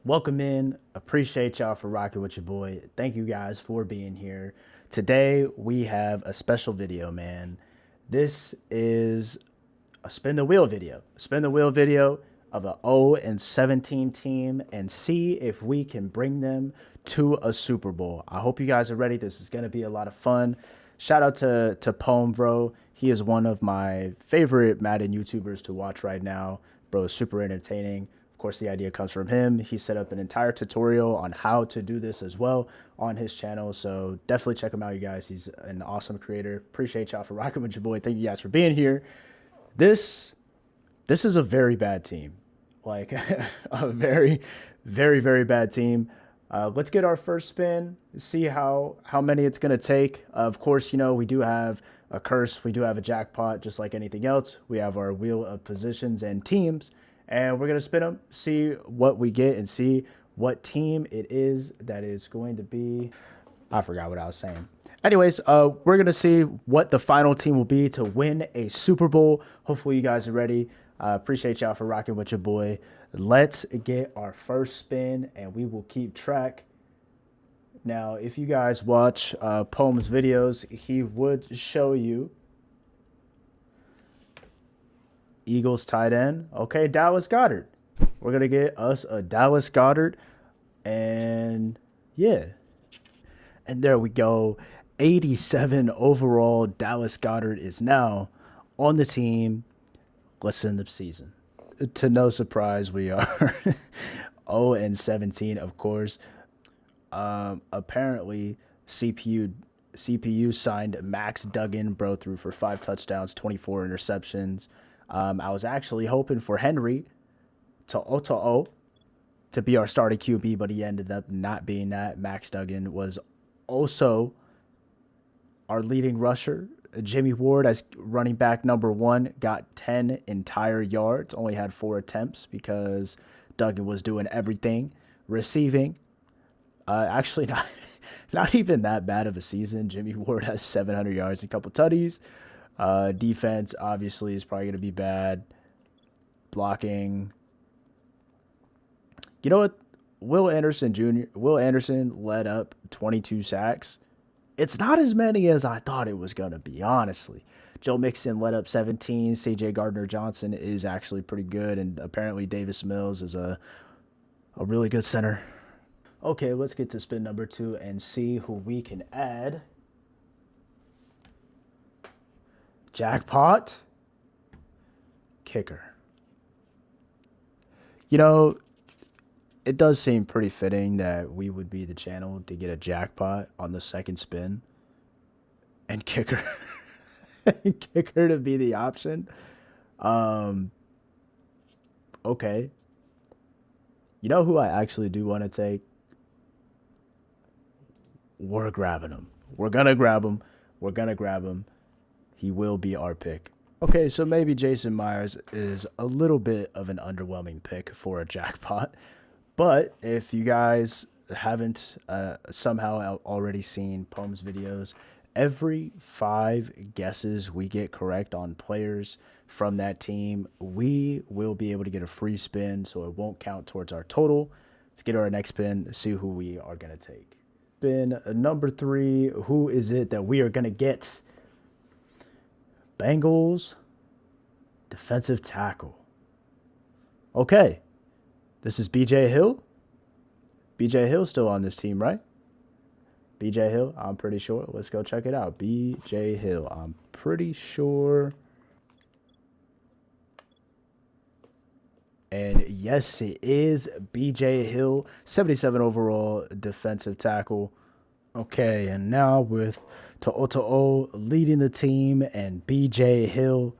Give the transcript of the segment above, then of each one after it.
Welcome in. Appreciate y'all for rocking with your boy. Thank you guys for being here. Today we have a special video, man. This is a spin the wheel video. Spin the wheel video of a 0-17 team and see if we can bring them to a Super Bowl. I hope you guys are ready. This is gonna be a lot of fun. Shout out to Phomv, bro. He is one of my favorite Madden YouTubers to watch right now. Bro is super entertaining. Of course, the idea comes from him. He set up an entire tutorial on how to do this as well on his channel. So definitely check him out, you guys. He's an awesome creator. Appreciate y'all for rocking with your boy. Thank you guys for being here. This this is a very bad team, like a very bad team. Let's get our first spin, see how many it's gonna take. Of course, you know we do have a curse, we do have a jackpot, just like anything else. We have our wheel of positions and teams, and we're gonna spin them, see what we get, and see what team it is that is going to be. I forgot what I was saying. Anyways, we're gonna see what the final team will be to win a Super Bowl. Hopefully, you guys are ready. Appreciate y'all for rocking with your boy. Let's get our first spin, and we will keep track. Now, if you guys watch Phomv's videos, he would show you Eagles tight end. Okay, Dallas Goedert. We're gonna get us a Dallas Goedert, and yeah, and there we go. 87 overall. Dallas Goedert is now on the team. Let's end the season. To no surprise, we are 0-17, of course. Apparently, CPU signed Max Duggan, bro, threw for 5 touchdowns, 24 interceptions. I was actually hoping for Henry to be our starting QB, but he ended up not being that. Max Duggan was also our leading rusher. Jimmy Ward, as running back number one, got 10 entire yards, only had 4 attempts because Duggan was doing everything. Receiving, actually not not even that bad of a season. Jimmy Ward has 700 yards and a couple tutties. Defense obviously is probably going to be bad. Blocking, you know what? Will Anderson led up 22 sacks. It's not as many as I thought it was going to be, honestly. Joe Mixon led up 17. CJ Gardner Johnson is actually pretty good. And apparently Davis Mills is a really good center. Okay, let's get to spin number 2 and see who we can add. Jackpot. Kicker. You know, it does seem pretty fitting that we would be the channel to get a jackpot on the second spin and kicker and kicker to be the option. Um okay. You know who I actually do want to take? We're grabbing him. We're gonna grab him. We're gonna grab him. He will be our pick. Okay, so maybe Jason Myers is a little bit of an underwhelming pick for a jackpot. But if you guys haven't somehow already seen Phomv's videos, every 5 guesses we get correct on players from that team, we will be able to get a free spin, so it won't count towards our total. Let's get our next spin, see who we are going to take. Spin number 3, who is it that we are going to get? Bengals defensive tackle. Okay, this is BJ Hill. BJ Hill's still on this team, right? BJ Hill, I'm pretty sure. Let's go check it out. BJ Hill, I'm pretty sure. And yes, it is BJ Hill, 77 overall defensive tackle. Okay, and now with To'o leading the team and BJ Hill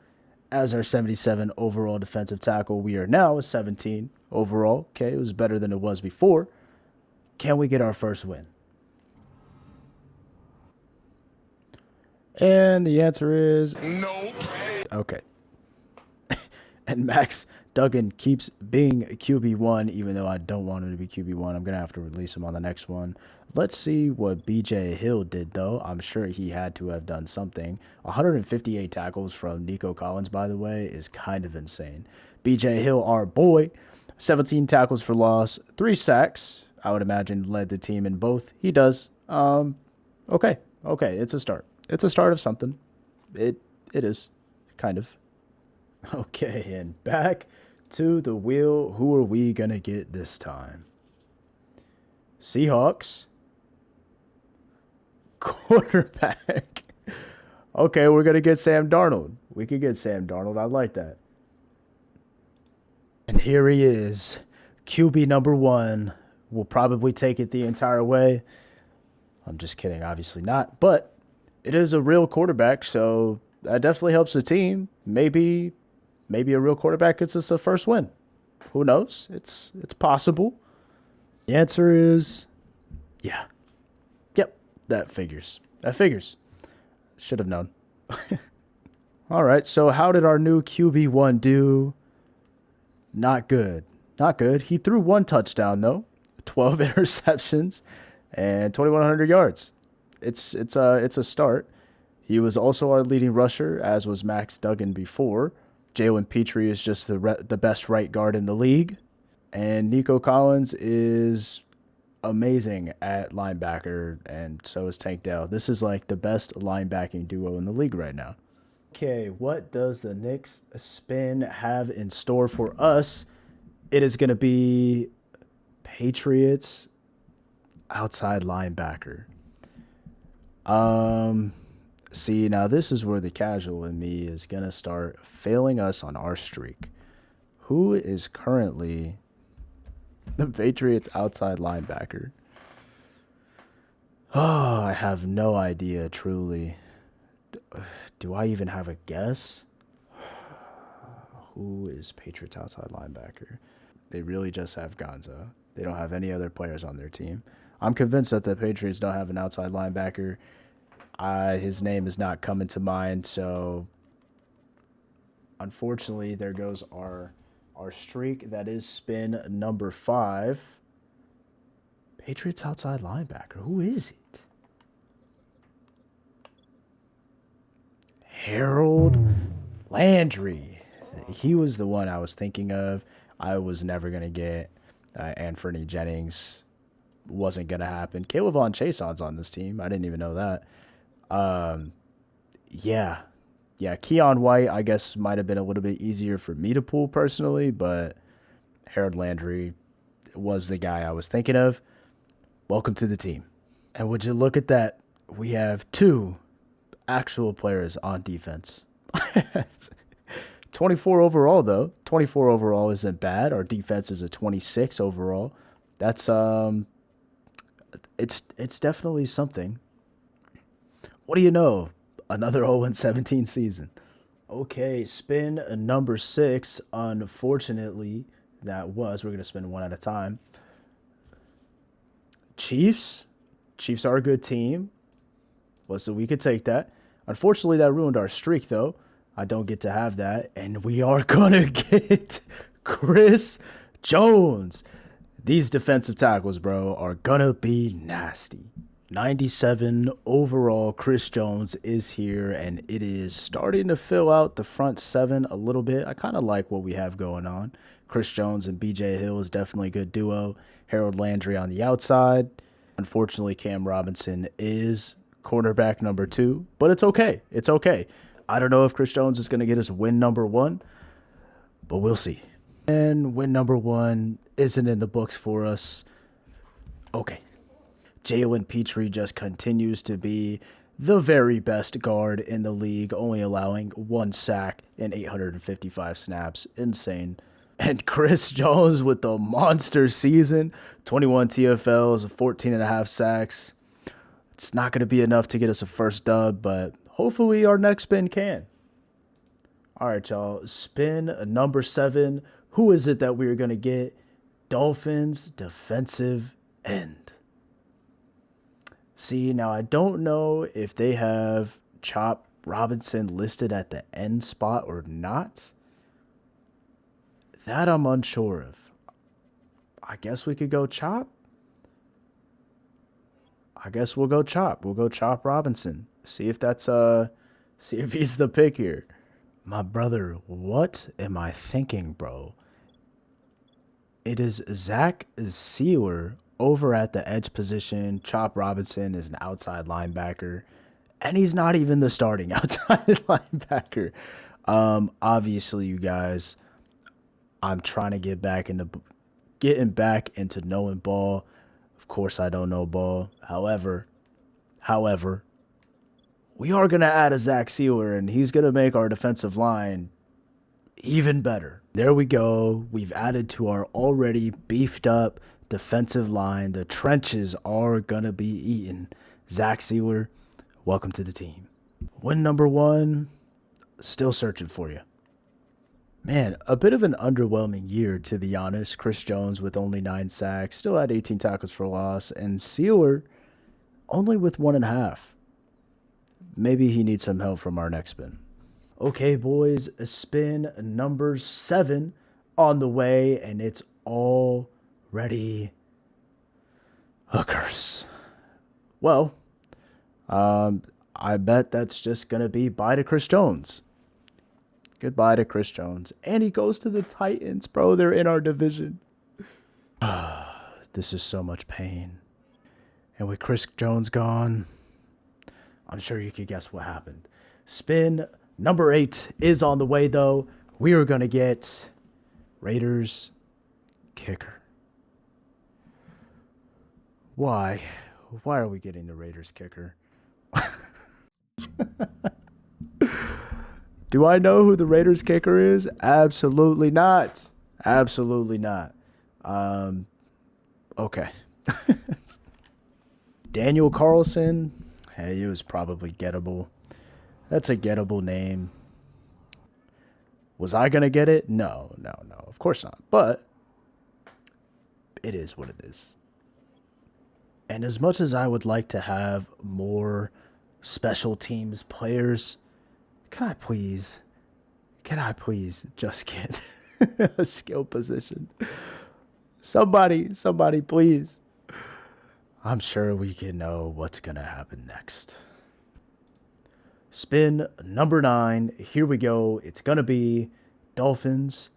as our 77 overall defensive tackle, we are now a 17 overall. Okay, it was better than it was before. Can we get our first win? And the answer is Nope. okay. And Max Duggan keeps being QB1, even though I don't want him to be QB1. I'm going to have to release him on the next one. Let's see what BJ Hill did, though. I'm sure he had to have done something. 158 tackles from Nico Collins, by the way, is kind of insane. BJ Hill, our boy, 17 tackles for loss, 3 sacks. I would imagine led the team in both. He does. Okay, okay, it's a start. It's a start of something. It it is, kind of. Okay, and back to the wheel. Who are we gonna get this time? Seahawks quarterback. Okay, we're gonna get Sam Darnold. We could get Sam Darnold. I like that. And here he is, QB number one. Will probably take it the entire way. I'm just kidding, obviously not. But it is a real quarterback, so that definitely helps the team. Maybe a real quarterback gets us a first win. Who knows? It's possible. The answer is yeah. Yep. That figures. That figures. Should have known. All right. So how did our new QB1 do? Not good. Not good. He threw 1 touchdown though, 12 interceptions, and 2,100 yards. It's a start. He was also our leading rusher, as was Max Duggan before. Jalen Petrie is just the best right guard in the league, and Nico Collins is amazing at linebacker, and so is Tank Dell. This is like the best linebacking duo in the league right now. Okay, what does the next spin have in store for us? It is going to be Patriots outside linebacker. Um, See, now this is where the casual in me is going to start failing us on our streak. Who is currently the Patriots outside linebacker? Oh, I have no idea, truly. Do I even have a guess? Who is Patriots outside linebacker? They really just have Gonzo. They don't have any other players on their team. I'm convinced that the Patriots don't have an outside linebacker. His name is not coming to mind, so unfortunately, there goes our streak. That is spin number 5. Patriots outside linebacker. Who is it? Harold Landry. He was the one I was thinking of. I was never gonna get Anthony Jennings. Wasn't gonna happen. Caleb Von Chaison's on this team. I didn't even know that. Um, yeah, yeah. Keon White, I guess, might have been a little bit easier for me to pull personally, but Harold Landry was the guy I was thinking of. Welcome to the team. And would you look at that? We have 2 actual players on defense. 24 overall though. 24 overall isn't bad. Our defense is a 26 overall. That's it's definitely something. What do you know? Another 0-17 season. Okay, spin number 6. Unfortunately, we're gonna spin one at a time. Chiefs. Chiefs are a good team. Well, so we could take that. Unfortunately, that ruined our streak, though. I don't get to have that. And we are going to get Chris Jones. These defensive tackles, bro, are going to be nasty. 97 overall, Chris Jones is here, and it is starting to fill out the front 7 a little bit. I kind of like what we have going on. Chris Jones and BJ Hill is definitely a good duo. Harold Landry on the outside. Unfortunately, Cam Robinson is cornerback number 2, but it's okay. It's okay. I don't know if Chris Jones is going to get us win number 1, but we'll see. And win number 1 isn't in the books for us. Okay. Jalen Petrie just continues to be the very best guard in the league, only allowing 1 sack in 855 snaps. Insane. And Chris Jones with the monster season, 21 TFLs, 14 and a half sacks. It's not going to be enough to get us a first dub, but hopefully our next spin can. All right, y'all. Spin number 7. Who is it that we're going to get? Dolphins defensive end. See, now I don't know if they have Chop Robinson listed at the end spot or not. That I'm unsure of. I guess we could go Chop. I guess we'll go Chop. We'll go Chop Robinson. See if he's the pick here. My brother, what am I thinking, bro? It is Zach Sealer over at the edge position. Chop Robinson is an outside linebacker, and he's not even the starting outside linebacker. Obviously, you guys, I'm trying to getting back into knowing ball. Of course, I don't know ball. However, we are gonna add a Zach Sealer, and he's gonna make our defensive line even better. There we go. We've added to our already beefed up defensive line. The trenches are gonna be eaten. Zach Sealer, welcome to the team. Win number one, still searching for you. Man, a bit of an underwhelming year, to be honest. Chris Jones with only 9 sacks, still had 18 tackles for loss, and Sealer only with 1.5. Maybe he needs some help from our next spin. Okay, boys, spin number 7 on the way, and it's already a curse. Well, um, I bet that's just gonna be bye to Chris Jones. Goodbye to Chris Jones. And he goes to the Titans, bro. They're in our division. This is so much pain. And with Chris Jones gone, I'm sure you could guess what happened. Spin number 8 is on the way, though. We are going to get Raiders kicker. Why? Why are we getting the Raiders kicker? Do I know who the Raiders kicker is? Absolutely not. Absolutely not. Um, okay. Daniel Carlson. Hey, it was probably gettable. That's a gettable name. Was I gonna get it? No, no, no. Of course not. But it is what it is. And as much as I would like to have more special teams players, can I please, just get a skill position? Somebody, please. I'm sure we can know what's gonna happen next. Spin number 9. Here we go. It's gonna be Dolphins.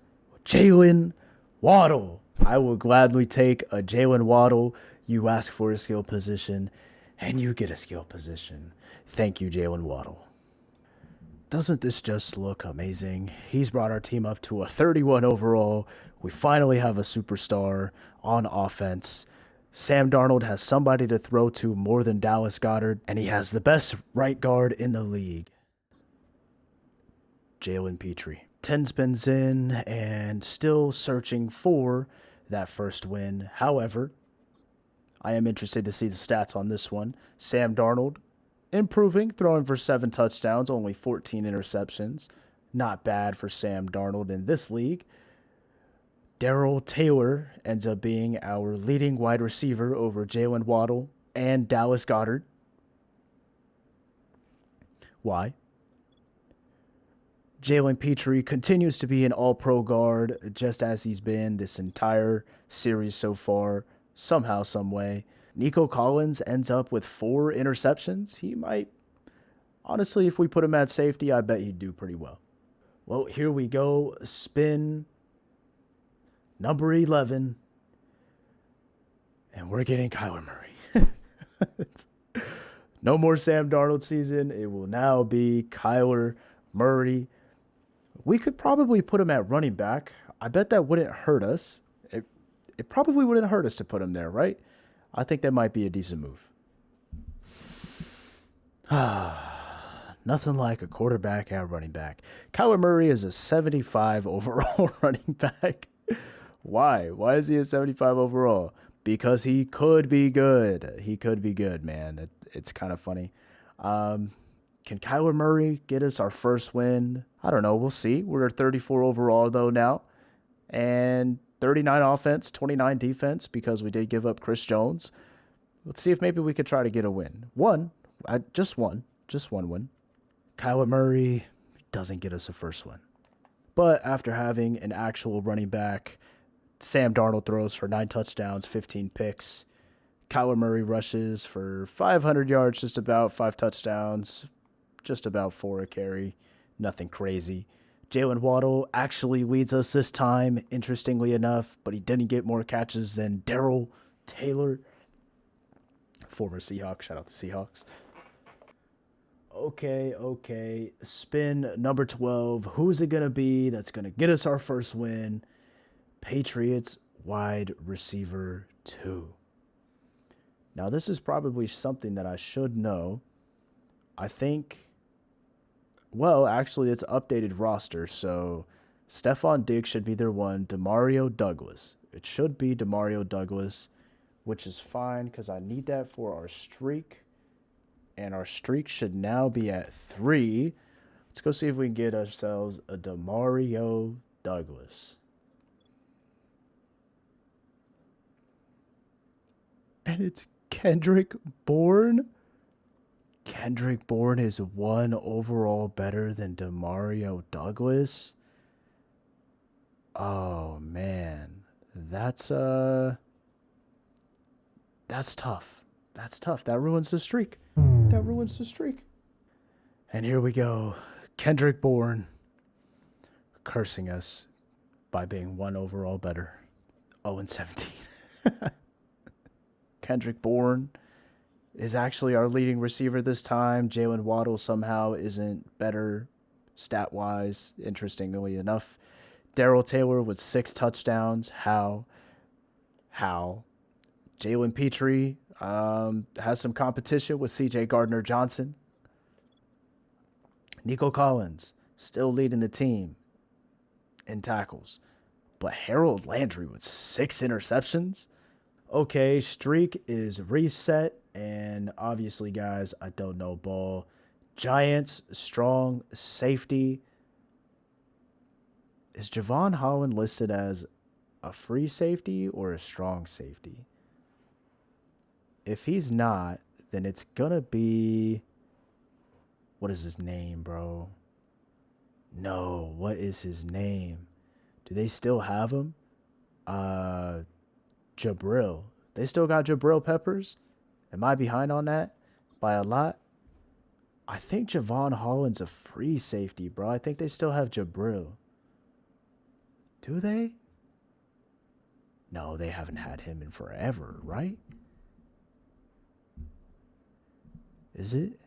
Jalen Waddle. I will gladly take a Jalen Waddle. You ask for a skill position, and you get a skill position. Thank you, Jalen Waddle. Doesn't this just look amazing? He's brought our team up to a 31 overall. We finally have a superstar on offense. Sam Darnold has somebody to throw to more than Dallas Goedert, and he has the best right guard in the league, Jalen Petrie. 10 spins in and still searching for that first win. However, I am interested to see the stats on this one. Sam Darnold improving, throwing for 7 touchdowns, only 14 interceptions. Not bad for Sam Darnold in this league. Darrell Taylor ends up being our leading wide receiver over Jalen Waddle and Dallas Goedert. Why? Jalen Petrie continues to be an all-pro guard, just as he's been this entire series so far, somehow, some way. Nico Collins ends up with 4 interceptions. He might, honestly, if we put him at safety, I bet he'd do pretty well. Well, here we go. Spin number 11. And we're getting Kyler Murray. No more Sam Darnold season. It will now be Kyler Murray. We could probably put him at running back. I bet that wouldn't hurt us. It probably wouldn't hurt us to put him there, right? I think that might be a decent move. Nothing like a quarterback at running back. Kyler Murray is a 75 overall running back. Why? Why is he a 75 overall? Because he could be good. He could be good, man. It's kind of funny. Can Kyler Murray get us our first win? I don't know. We'll see. We're at 34 overall, though, now. And 39 offense, 29 defense, because we did give up Chris Jones. Let's see if maybe we could try to get a win. Just one win. Kyler Murray doesn't get us a first win. But after having an actual running back, Sam Darnold throws for 9 touchdowns, 15 picks. Kyler Murray rushes for 500 yards, just about 5 touchdowns, just about 4 a carry. Nothing crazy. Jalen Waddle actually leads us this time, interestingly enough, but he didn't get more catches than Daryl Taylor, former Seahawk. Shout out to Seahawks. Okay, okay. Spin number 12. Who's it going to be that's going to get us our first win? Patriots wide receiver 2. Now, this is probably something that I should know. I think, well, actually, it's updated roster, so Stephon Diggs should be their one. Demario Douglas. It should be Demario Douglas, which is fine because I need that for our streak. And our streak should now be at 3. Let's go see if we can get ourselves a Demario Douglas. And it's Kendrick Bourne. Kendrick Bourne is 1 overall better than Demario Douglas. Oh man. That's tough. That's tough. That ruins the streak. That ruins the streak. And here we go. Kendrick Bourne cursing us by being 1 overall better. 0-17. Kendrick Bourne is actually our leading receiver this time. Jalen Waddle somehow isn't better stat wise, interestingly enough. Daryl Taylor with 6 touchdowns. How? Jalen Petrie has some competition with CJ Gardner Johnson. Nico Collins still leading the team in tackles. But Harold Landry with 6 interceptions. Okay, streak is reset. And obviously, guys, I don't know ball. Giants, strong safety. Is Javon Holland listed as a free safety or a strong safety? If he's not, then it's going to be. What is his name, bro? No, what is his name? Do they still have him? Uh, Jabril. They still got Jabril Peppers? Am I behind on that by a lot? I think Javon Holland's a free safety, bro. I think they still have Jabril. Do they? No, they haven't had him in forever, right? Is it?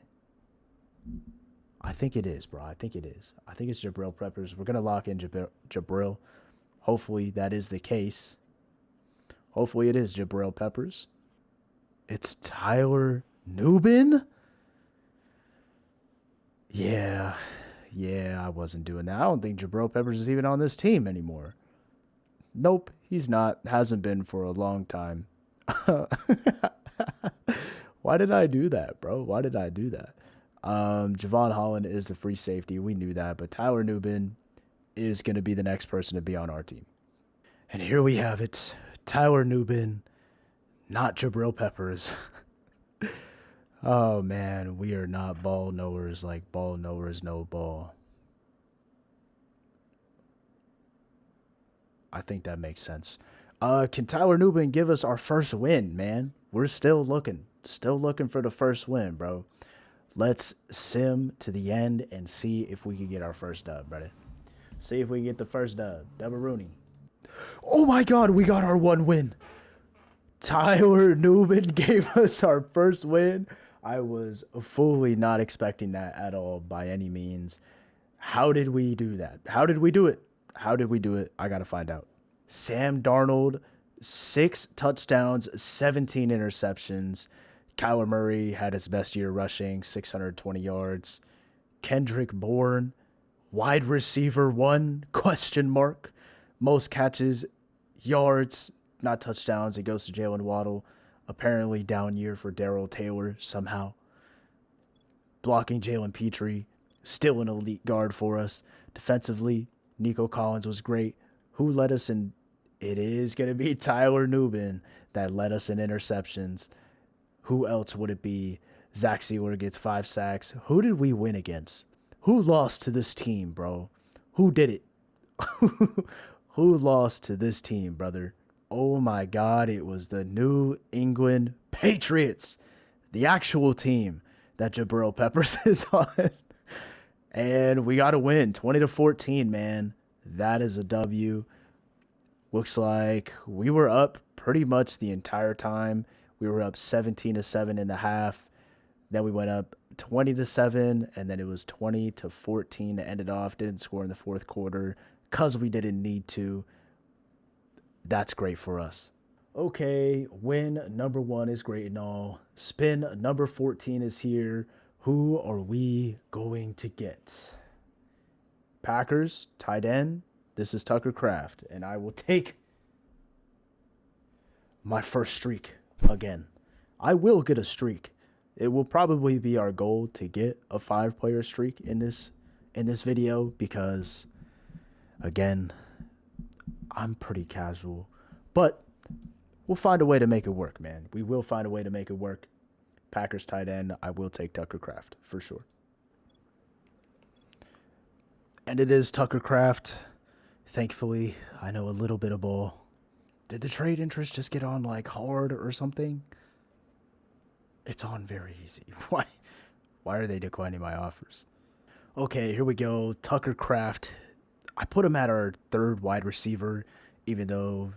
I think it is, bro. I think it is. I think it's Jabril Peppers. We're going to lock in Jabril. Hopefully that is the case. Hopefully it is Jabril Peppers. It's Tyler Nubin? Yeah, I wasn't doing that. I don't think Jabril Peppers is even on this team anymore. Nope, he's not. Hasn't been for a long time. Why did I do that, bro? Why did I do that? Javon Holland is the free safety. We knew that, but Tyler Nubin is going to be the next person to be on our team. And here we have it. Tyler Nubin, not Jabril Peppers. Oh man, we are not ball knowers like ball knowers know ball. I think that makes sense. Can Tyler Nubin give us our first win, man? We're still looking for the first win, bro. Let's sim to the end and see if we can get our first dub, brother. See if we can get the first dub. Double Rooney. Oh my God, we got our 1 win. Tyler Nubin gave us our first win. I was fully not expecting that at all by any means. How did we do that? How did we do it? How did we do it? I got to find out. Sam Darnold, 6 touchdowns, 17 interceptions. Kyler Murray had his best year rushing, 620 yards. Kendrick Bourne, wide receiver 1, question mark. Most catches, yards, not touchdowns. It goes to Jalen Waddle. Apparently down year for Daryl Taylor somehow. Blocking Jalen Petrie, still an elite guard for us. Defensively, Nico Collins was great. Who led us in? It is going to be Tyler Nubin that led us in interceptions. Who else would it be? Zach Sealer gets 5 sacks. Who did we win against? Who lost to this team, bro? Who did it? Who lost to this team, brother? Oh my God, it was the New England Patriots, the actual team that Jabril Peppers is on. And we got to win 20-14, man. That is a W. Looks like we were up pretty much the entire time. We were up 17-7 in the half. Then we went up 20-7, and then it was 20-14 to end it off. Didn't score in the fourth quarter because we didn't need to. That's great for us. Okay, win number one is great and all. Spin number 14 is here. Who are we going to get? Packers, tight end. This is Tucker Kraft, and I will take my first streak again. I will get a streak. It will probably be our goal to get a 5-player streak in this video because again, I'm pretty casual. But we'll find a way to make it work, man. We will find a way to make it work. Packers tight end, I will take Tucker Kraft for sure. And it is Tucker Kraft. Thankfully, I know a little bit of ball. Did the trade interest just get on like hard or something? It's on very easy. Why are they declining my offers? Okay, here we go. Tucker Kraft. I put him at our third wide receiver, even though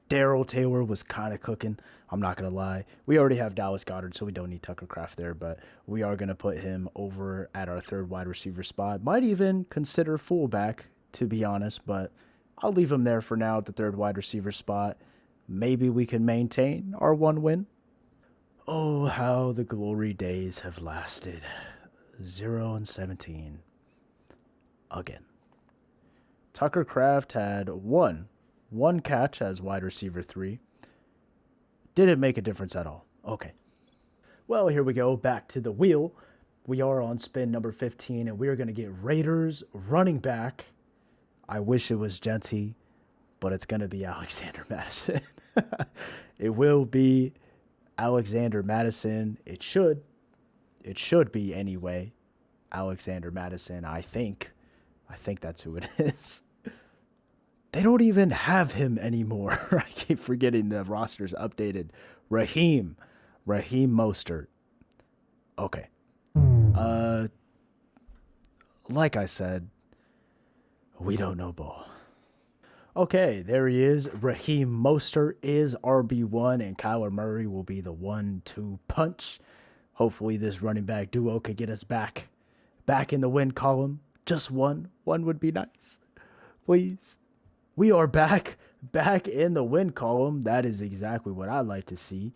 Daryl Taylor was kind of cooking. I'm not going to lie. We already have Dallas Goedert, so we don't need Tucker Kraft there, but we are going to put him over at our third wide receiver spot. Might even consider fullback, to be honest, but I'll leave him there for now at the third wide receiver spot. Maybe we can maintain our one win. Oh, how the glory days have lasted. 0-17. Again. Tucker Kraft had one catch as wide receiver 3. Didn't make a difference at all. Okay. Well, here we go. Back to the wheel. We are on spin number 15, and we are going to get Raiders running back. I wish it was Genty, but it's going to be Alexander Madison. It will be Alexander Madison. It should be anyway. Alexander Madison, I think. I think that's who it is. They don't even have him anymore. I keep forgetting the roster's updated. Raheem Mostert. Okay. Uh, like I said, we don't know ball. Okay, there he is. Raheem Mostert is RB1, and Kyler Murray will be the 1-2 punch. Hopefully, this running back duo could get us back in the win column. Just one. One would be nice. Please. We are back in the win column. That is exactly what I'd like to see.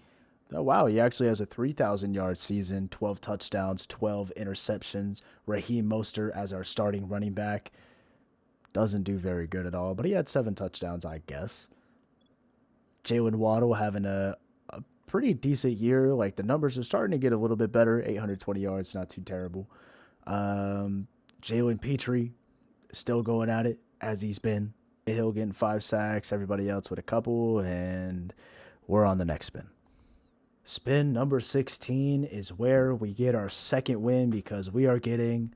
Oh, wow, he actually has a 3,000-yard season, 12 touchdowns, 12 interceptions. Raheem Mostert as our starting running back. Doesn't do very good at all, but he had 7 touchdowns, I guess. Jalen Waddle having a pretty decent year. Like, the numbers are starting to get a little bit better. 820 yards, not too terrible. Jalen Petrie still going at it, as he's been. Hill getting 5 sacks, everybody else with a couple, and we're on the next spin. Spin number 16 is where we get our second win because we are getting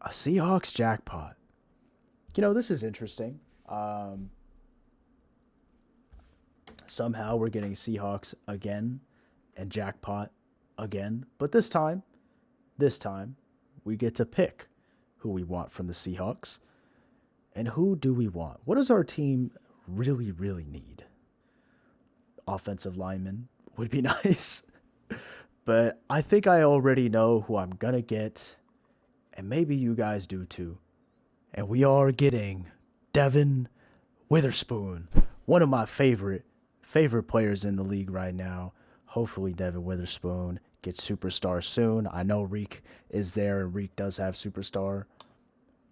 a Seahawks jackpot. You know, this is interesting. Somehow we're getting Seahawks again and jackpot again, but this time, we get to pick who we want from the Seahawks. And who do we want? What does our team really, really need? Offensive lineman would be nice. But I think I already know who I'm going to get. And maybe you guys do too. And we are getting Devin Witherspoon. One of my favorite players in the league right now. Hopefully Devin Witherspoon gets superstar soon. I know Reek is there and Reek does have superstar.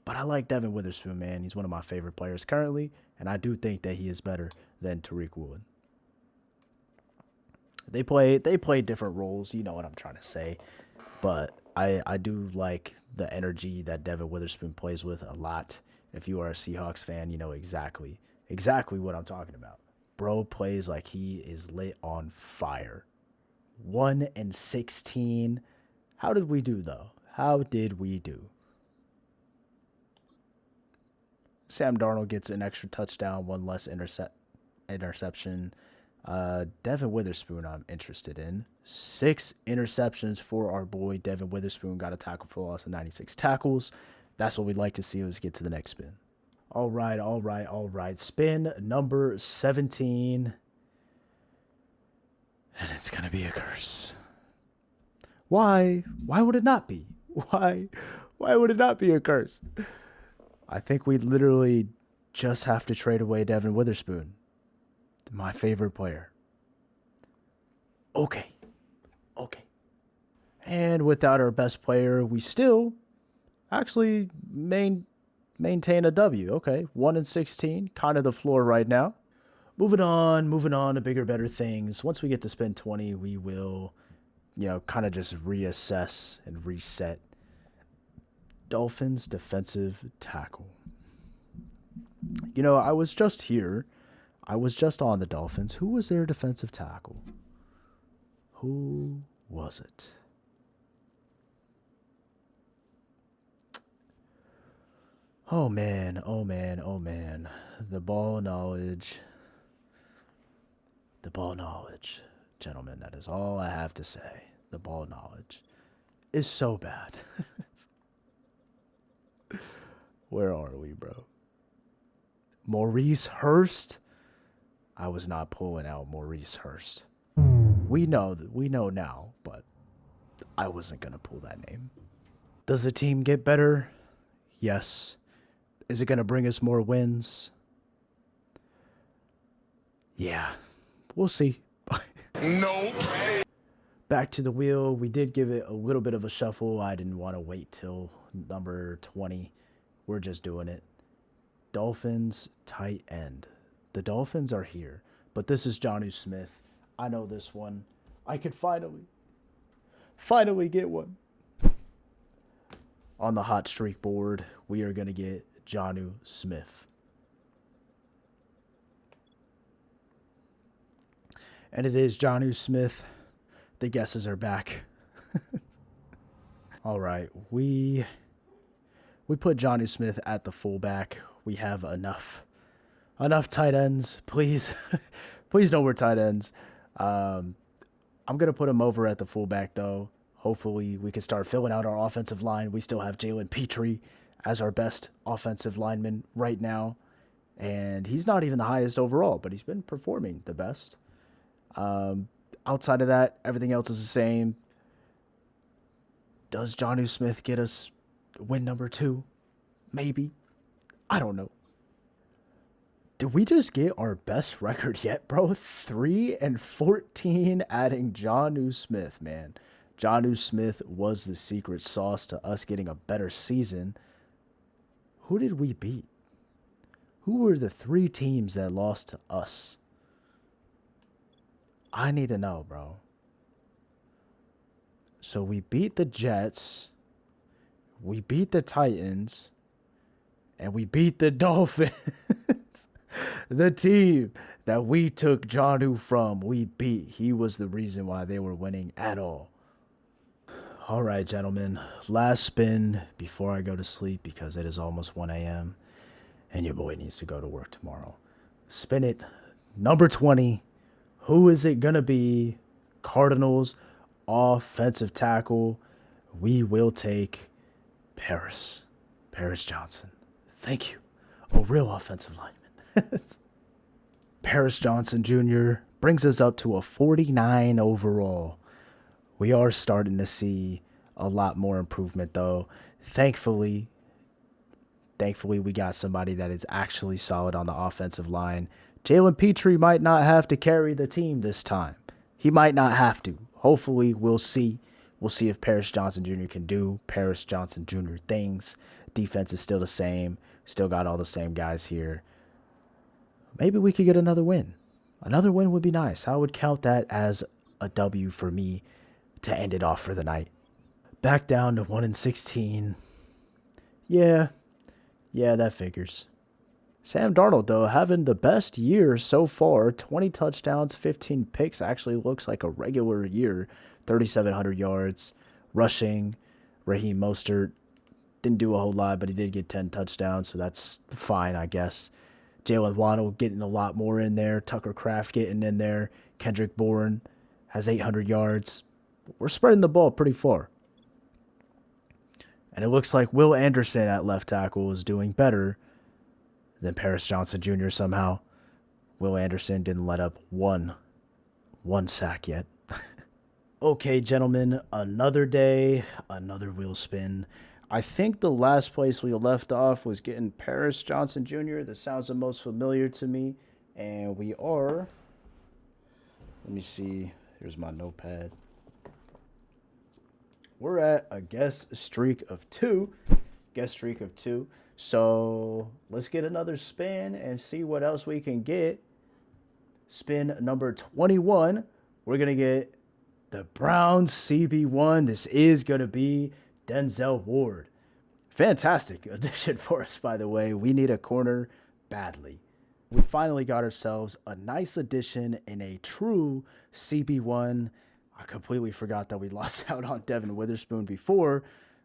But I like Devin Witherspoon, man. He's one of my favorite players currently, and I do think that he is better than Tariq Woolen. They play different roles, you know what I'm trying to say. But I do like the energy that Devin Witherspoon plays with a lot. If you are a Seahawks fan, you know exactly what I'm talking about. Bro plays like he is lit on fire. 1-16. How did we do, though? How did we do? Sam Darnold gets an extra touchdown, one less interception. Devin Witherspoon, I'm interested in. 6 interceptions for our boy Devin Witherspoon. Got a tackle for loss of 96 tackles. That's what we'd like to see. Let's get to the next spin. All right, all right, all right. Spin number 17. And it's going to be a curse. Why? Why would it not be? Why? Why would it not be a curse? I think we literally just have to trade away Devin Witherspoon, my favorite player. Okay, okay. And without our best player, we still actually maintain a W. Okay, 1-16, kind of the floor right now. Moving on to bigger, better things. Once we get to spin 20, we will, kind of just reassess and reset. Dolphins defensive tackle. I was just here. I was just on the Dolphins. Who was their defensive tackle? Who was it? Oh man, oh man, oh man. The ball knowledge. The ball knowledge. Gentlemen, that is all I have to say. The ball knowledge is so bad. Where are we, bro? Maurice Hurst? I was not pulling out Maurice Hurst. We know now, but I wasn't gonna pull that name. Does the team get better? Yes. Is it gonna bring us more wins? Yeah. We'll see. Nope. Back to the wheel. We did give it a little bit of a shuffle. I didn't want to wait till number 20. We're just doing it. Dolphins tight end. The Dolphins are here, but this is Jonnu Smith. I know this one. I could finally get one. On the hot streak board, we are going to get Jonnu Smith. And it is Jonnu Smith. The guesses are back. All right, we put Jonnu Smith at the fullback. We have enough tight ends. Please, please no more tight ends. I'm gonna put him over at the fullback though. Hopefully, we can start filling out our offensive line. We still have Jalen Petrie as our best offensive lineman right now, and he's not even the highest overall, but he's been performing the best. Outside of that, everything else is the same. Does Jonnu Smith get us win number 2? Maybe. I don't know. Did we just get our best record yet, bro? 3-14 adding Jonnu Smith, man. Jonnu Smith was the secret sauce to us getting a better season. Who did we beat? Who were the 3 teams that lost to us? I need to know, bro. So we beat the Jets, we beat the Titans, and we beat the Dolphins. The team that we took Jonnu from, we beat. He was the reason why they were winning at all. All right, gentlemen. Last spin before I go to sleep because it is almost 1 a.m. and your boy needs to go to work tomorrow. Spin it. Number 20. Who is it going to be? Cardinals offensive tackle. We will take Paris Johnson. Thank you. A real offensive lineman. Paris Johnson Jr. brings us up to a 49 overall. We are starting to see a lot more improvement, though. Thankfully, we got somebody that is actually solid on the offensive line. Jalen Petrie might not have to carry the team this time. He might not have to. Hopefully, we'll see. We'll see if Paris Johnson Jr. can do Paris Johnson Jr. things. Defense is still the same. Still got all the same guys here. Maybe we could get another win. Another win would be nice. I would count that as a W for me to end it off for the night. Back down to 1-16. Yeah, that figures. Sam Darnold, though, having the best year so far. 20 touchdowns, 15 picks. Actually looks like a regular year. 3,700 yards. Rushing. Raheem Mostert didn't do a whole lot, but he did get 10 touchdowns, so that's fine, I guess. Jalen Waddle getting a lot more in there. Tucker Craft getting in there. Kendrick Bourne has 800 yards. We're spreading the ball pretty far. And it looks like Will Anderson at left tackle is doing better than Paris Johnson Jr. somehow. Will Anderson didn't let up one sack yet. Okay, gentlemen, another day, another wheel spin. I think the last place we left off was getting Paris Johnson Jr. That sounds the most familiar to me. And we are, let me see, here's my notepad. We're at a guest streak of two. Guest streak of two. So let's get another spin and see what else we can get. Spin number 21. We're going to get the Browns CB1. This is going to be Denzel Ward. Fantastic addition for us, by the way. We need a corner badly. We finally got ourselves a nice addition in a true CB1. I completely forgot that we lost out on Devin Witherspoon before.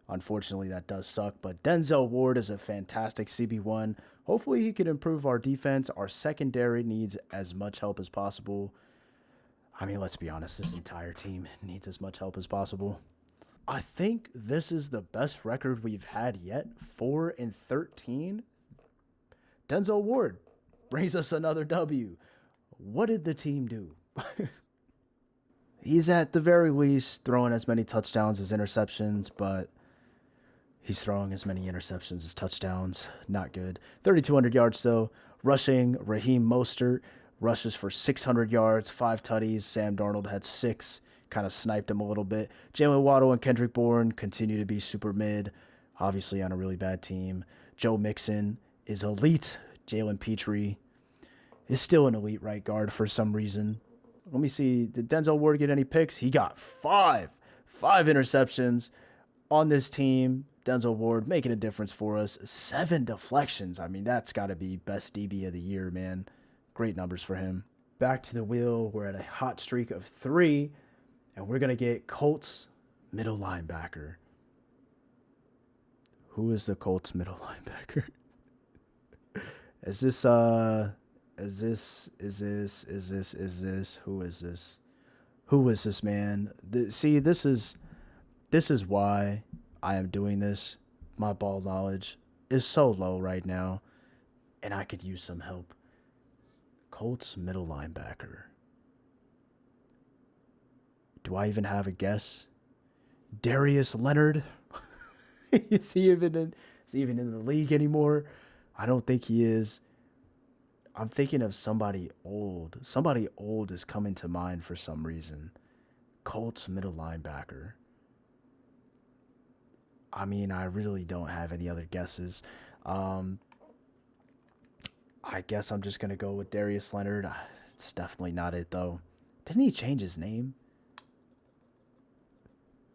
Unfortunately, that does suck. But Denzel Ward is a fantastic CB1. Hopefully, he can improve our defense. Our secondary needs as much help as possible. I mean, let's be honest, this entire team needs as much help as possible. I think this is the best record we've had yet. 4-13. Denzel Ward brings us another W. What did the team do? He's at the very least throwing as many touchdowns as interceptions, but he's throwing as many interceptions as touchdowns. Not good. 3,200 yards, though. Rushing, Raheem Mostert rushes for 600 yards, 5 tutties. Sam Darnold had 6. Kind of sniped him a little bit. Jalen Waddle and Kendrick Bourne continue to be super mid, obviously on a really bad team. Joe Mixon is elite. Jalen Petrie is still an elite right guard for some reason. Let me see. Did Denzel Ward get any picks? He got 5. 5 interceptions on this team. Denzel Ward making a difference for us. 7 deflections. I mean, that's got to be best DB of the year, man. Great numbers for him. Back to the wheel. We're at a hot streak of 3. And we're going to get Colts middle linebacker. Who is the Colts middle linebacker? Is this, who is this? Who is this, man? See, this is why I am doing this. My ball knowledge is so low right now, and I could use some help. Colts middle linebacker. Do I even have a guess? Darius Leonard? Is he even in the league anymore? I don't think he is. I'm thinking of somebody old. Somebody old is coming to mind for some reason. Colts middle linebacker. I mean, I really don't have any other guesses. I guess I'm just gonna go with Darius Leonard. It's definitely not it though. Didn't he change his name?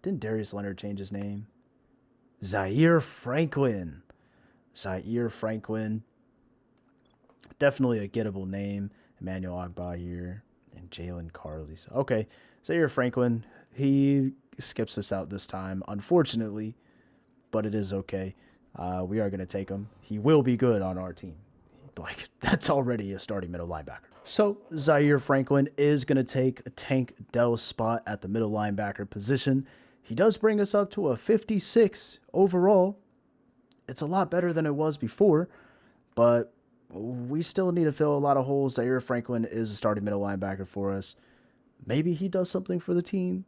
Didn't Darius Leonard change his name? Zaire Franklin. Zaire Franklin. Definitely a gettable name. Emmanuel Ogbah here. And Jalen Carley. Okay. Zaire Franklin. He skips us out this time, unfortunately. But it is okay. We are going to take him. He will be good on our team. Like, that's already a starting middle linebacker. So, Zaire Franklin is going to take Tank Dell's spot at the middle linebacker position. He does bring us up to a 56 overall. It's a lot better than it was before, but we still need to fill a lot of holes. Zaire Franklin is a starting middle linebacker for us. Maybe he does something for the team.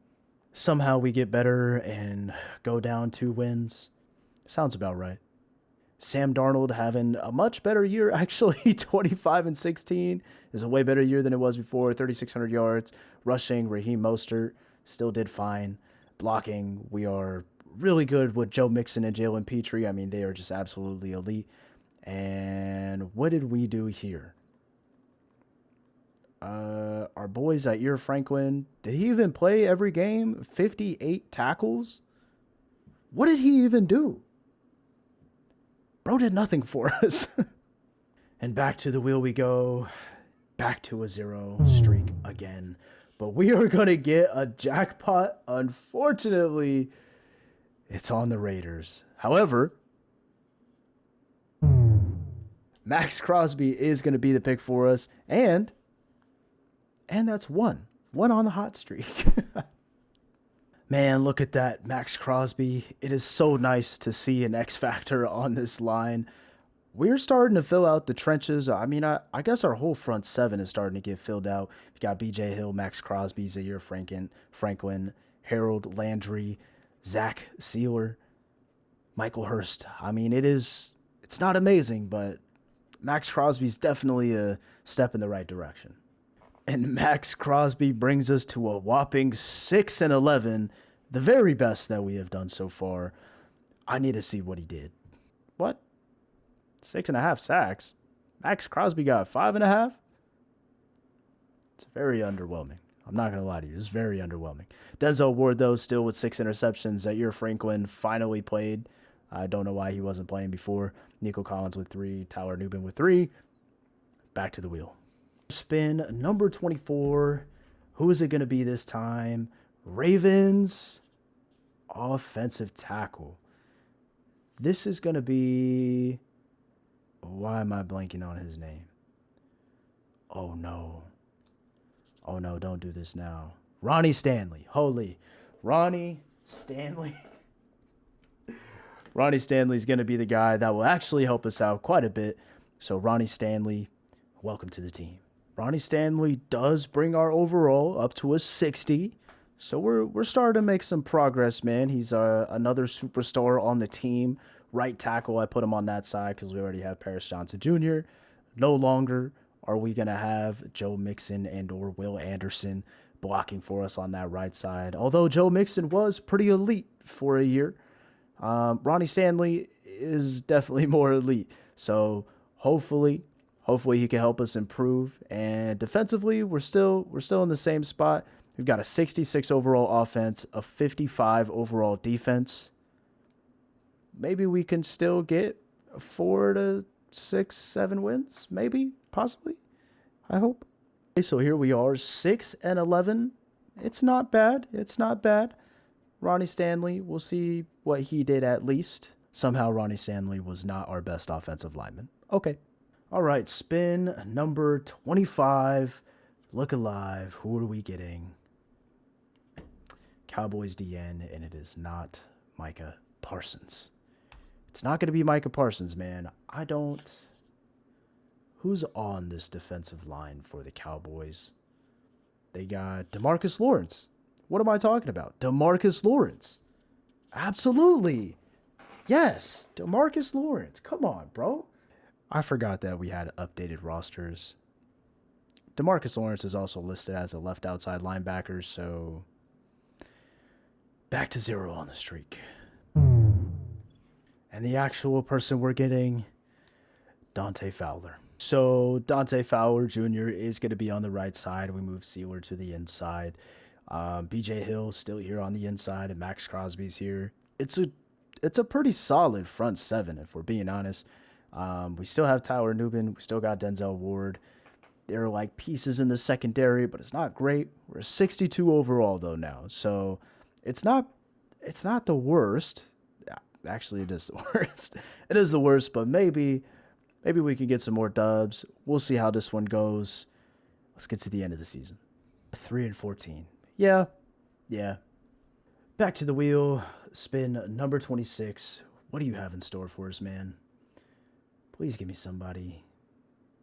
Somehow we get better and go down 2 wins. Sounds about right. Sam Darnold having a much better year, actually. 25-16 is a way better year than it was before. 3,600 yards. Rushing, Raheem Mostert still did fine. Blocking, we are really good with Joe Mixon and Jalen Petrie. I mean, they are just absolutely elite. And what did we do here? Our boy Zaire Franklin, did he even play every game? 58 tackles? What did he even do? Bro did nothing for us. And back to the wheel we go. Back to a 0 streak again. But we are going to get a jackpot. Unfortunately, it's on the Raiders. However, Max Crosby is going to be the pick for us, and that's one on the hot streak. Man, look at that, Max Crosby. It is so nice to see an X Factor on this line. We're starting to fill out the trenches. I mean, I guess our whole front seven is starting to get filled out. We got B.J. Hill, Max Crosby, Zaire Franklin, Harold Landry, Zach Sealer, Michael Hurst. I mean, it's not amazing, but Max Crosby's definitely a step in the right direction. And Max Crosby brings us to a whopping 6-11, the very best that we have done so far. I need to see what he did. What? 6.5 sacks? Max Crosby got 5.5? It's very underwhelming. I'm not going to lie to you. It's very underwhelming. Denzel Ward, though, still with 6 interceptions. Zaire Franklin finally played. I don't know why he wasn't playing before. Nico Collins with 3. Tyler Nubin with 3. Back to the wheel. Spin number 24. Who is it going to be this time? Ravens offensive tackle. This is going to be... Why am I blanking on his name? Oh, no. Oh, no, don't do this now. Ronnie Stanley. Holy. Ronnie Stanley. Ronnie Stanley is going to be the guy that will actually help us out quite a bit. So, Ronnie Stanley, welcome to the team. Ronnie Stanley does bring our overall up to a 60. So we're starting to make some progress, man. He's another superstar on the team. Right tackle, I put him on that side because we already have Paris Johnson Jr. No longer are we going to have Joe Mixon and or Will Anderson blocking for us on that right side. Although Joe Mixon was pretty elite for a year, Ronnie Stanley is definitely more elite. So hopefully he can help us improve. And defensively, we're still in the same spot. We've got a 66 overall offense, a 55 overall defense. Maybe we can still get 4 to 6, 7 wins. Maybe, possibly. I hope. Okay, so here we are, 6-11. It's not bad. It's not bad. Ronnie Stanley, we'll see what he did at least. Somehow Ronnie Stanley was not our best offensive lineman. Okay. All right, spin number 25. Look alive. Who are we getting? Cowboys DN, and it is not Micah Parsons. It's not going to be Micah Parsons, man. Who's on this defensive line for the Cowboys? They got DeMarcus Lawrence. What am I talking about? DeMarcus Lawrence. Absolutely. Yes, DeMarcus Lawrence. Come on, bro. I forgot that we had updated rosters. DeMarcus Lawrence is also listed as a left outside linebacker, so back to 0 on the streak. And the actual person we're getting, Dante Fowler. So Dante Fowler Jr. is going to be on the right side. We move Sealer to the inside. B.J. Hill still here on the inside, and Max Crosby's here. It's a pretty solid front seven, if we're being honest. We still have Tyler Nubin. We still got Denzel Ward. There are like pieces in the secondary, but it's not great. We're 62 overall though now, so it's not the worst. Actually, it is the worst. It is the worst, but maybe we can get some more dubs. We'll see how this one goes. Let's get to the end of the season. 3-14. Yeah. Back to the wheel. Spin number 26. What do you have in store for us, man? Please give me somebody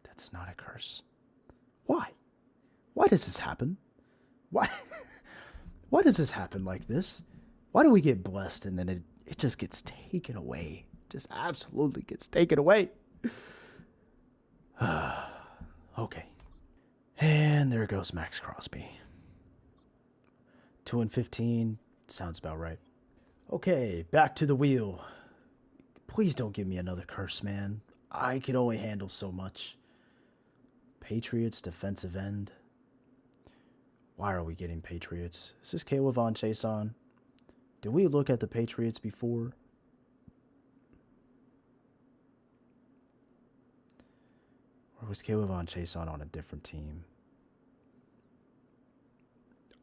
that's not a curse. Why? Why does this happen? Why? Why does this happen like this? Why do we get blessed and then it just gets taken away? Just absolutely gets taken away. Okay. And there goes Max Crosby. 2-15. Sounds about right. Okay, back to the wheel. Please don't give me another curse, man. I can only handle so much. Patriots defensive end. Why are we getting Patriots? Is this Caleb Von Chase on? Did we look at the Patriots before? Or was Caleb Von Chase on a different team?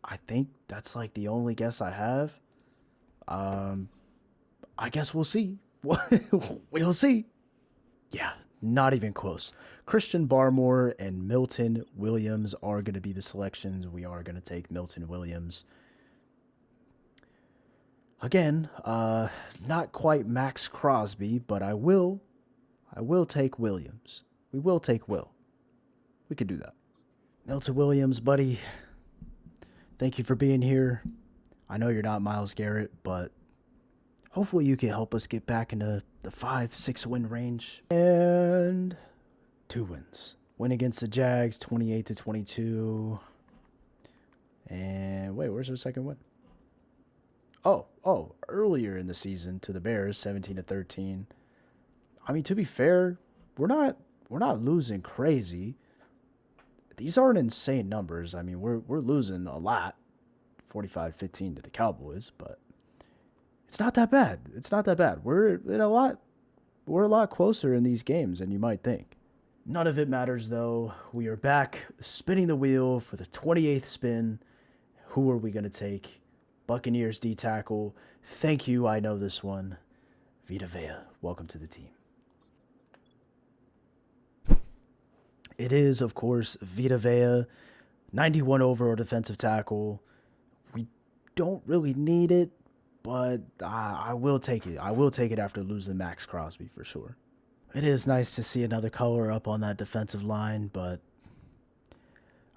I think that's like the only guess I have. I guess we'll see. We'll see. Yeah, Not even close. Christian Barmore and Milton Williams are going to be the selections. We are going to take Milton Williams. Again, not quite Max Crosby, but I will take Williams. We will take Will. We could do that. Milton Williams, buddy, thank you for being here. I know you're not Miles Garrett, but hopefully you can help us get back into the 5-6 win range. And 2 wins. Win against the Jags, 28-22. And wait, where's our second win? Oh, earlier in the season to the Bears, 17-13. I mean, to be fair, we're not losing crazy. These aren't insane numbers. I mean, we're losing a lot, 45-15 to the Cowboys, but it's not that bad. It's not that bad. We're a lot closer in these games than you might think. None of it matters though. We are back spinning the wheel for the 28th spin. Who are we going to take? Buccaneers D tackle. Thank you. I know this one. Vita Vea. Welcome to the team. It is, of course, Vita Vea. 91 overall defensive tackle. We don't really need it, but I will take it. I will take it after losing Max Crosby for sure. It is nice to see another color up on that defensive line, but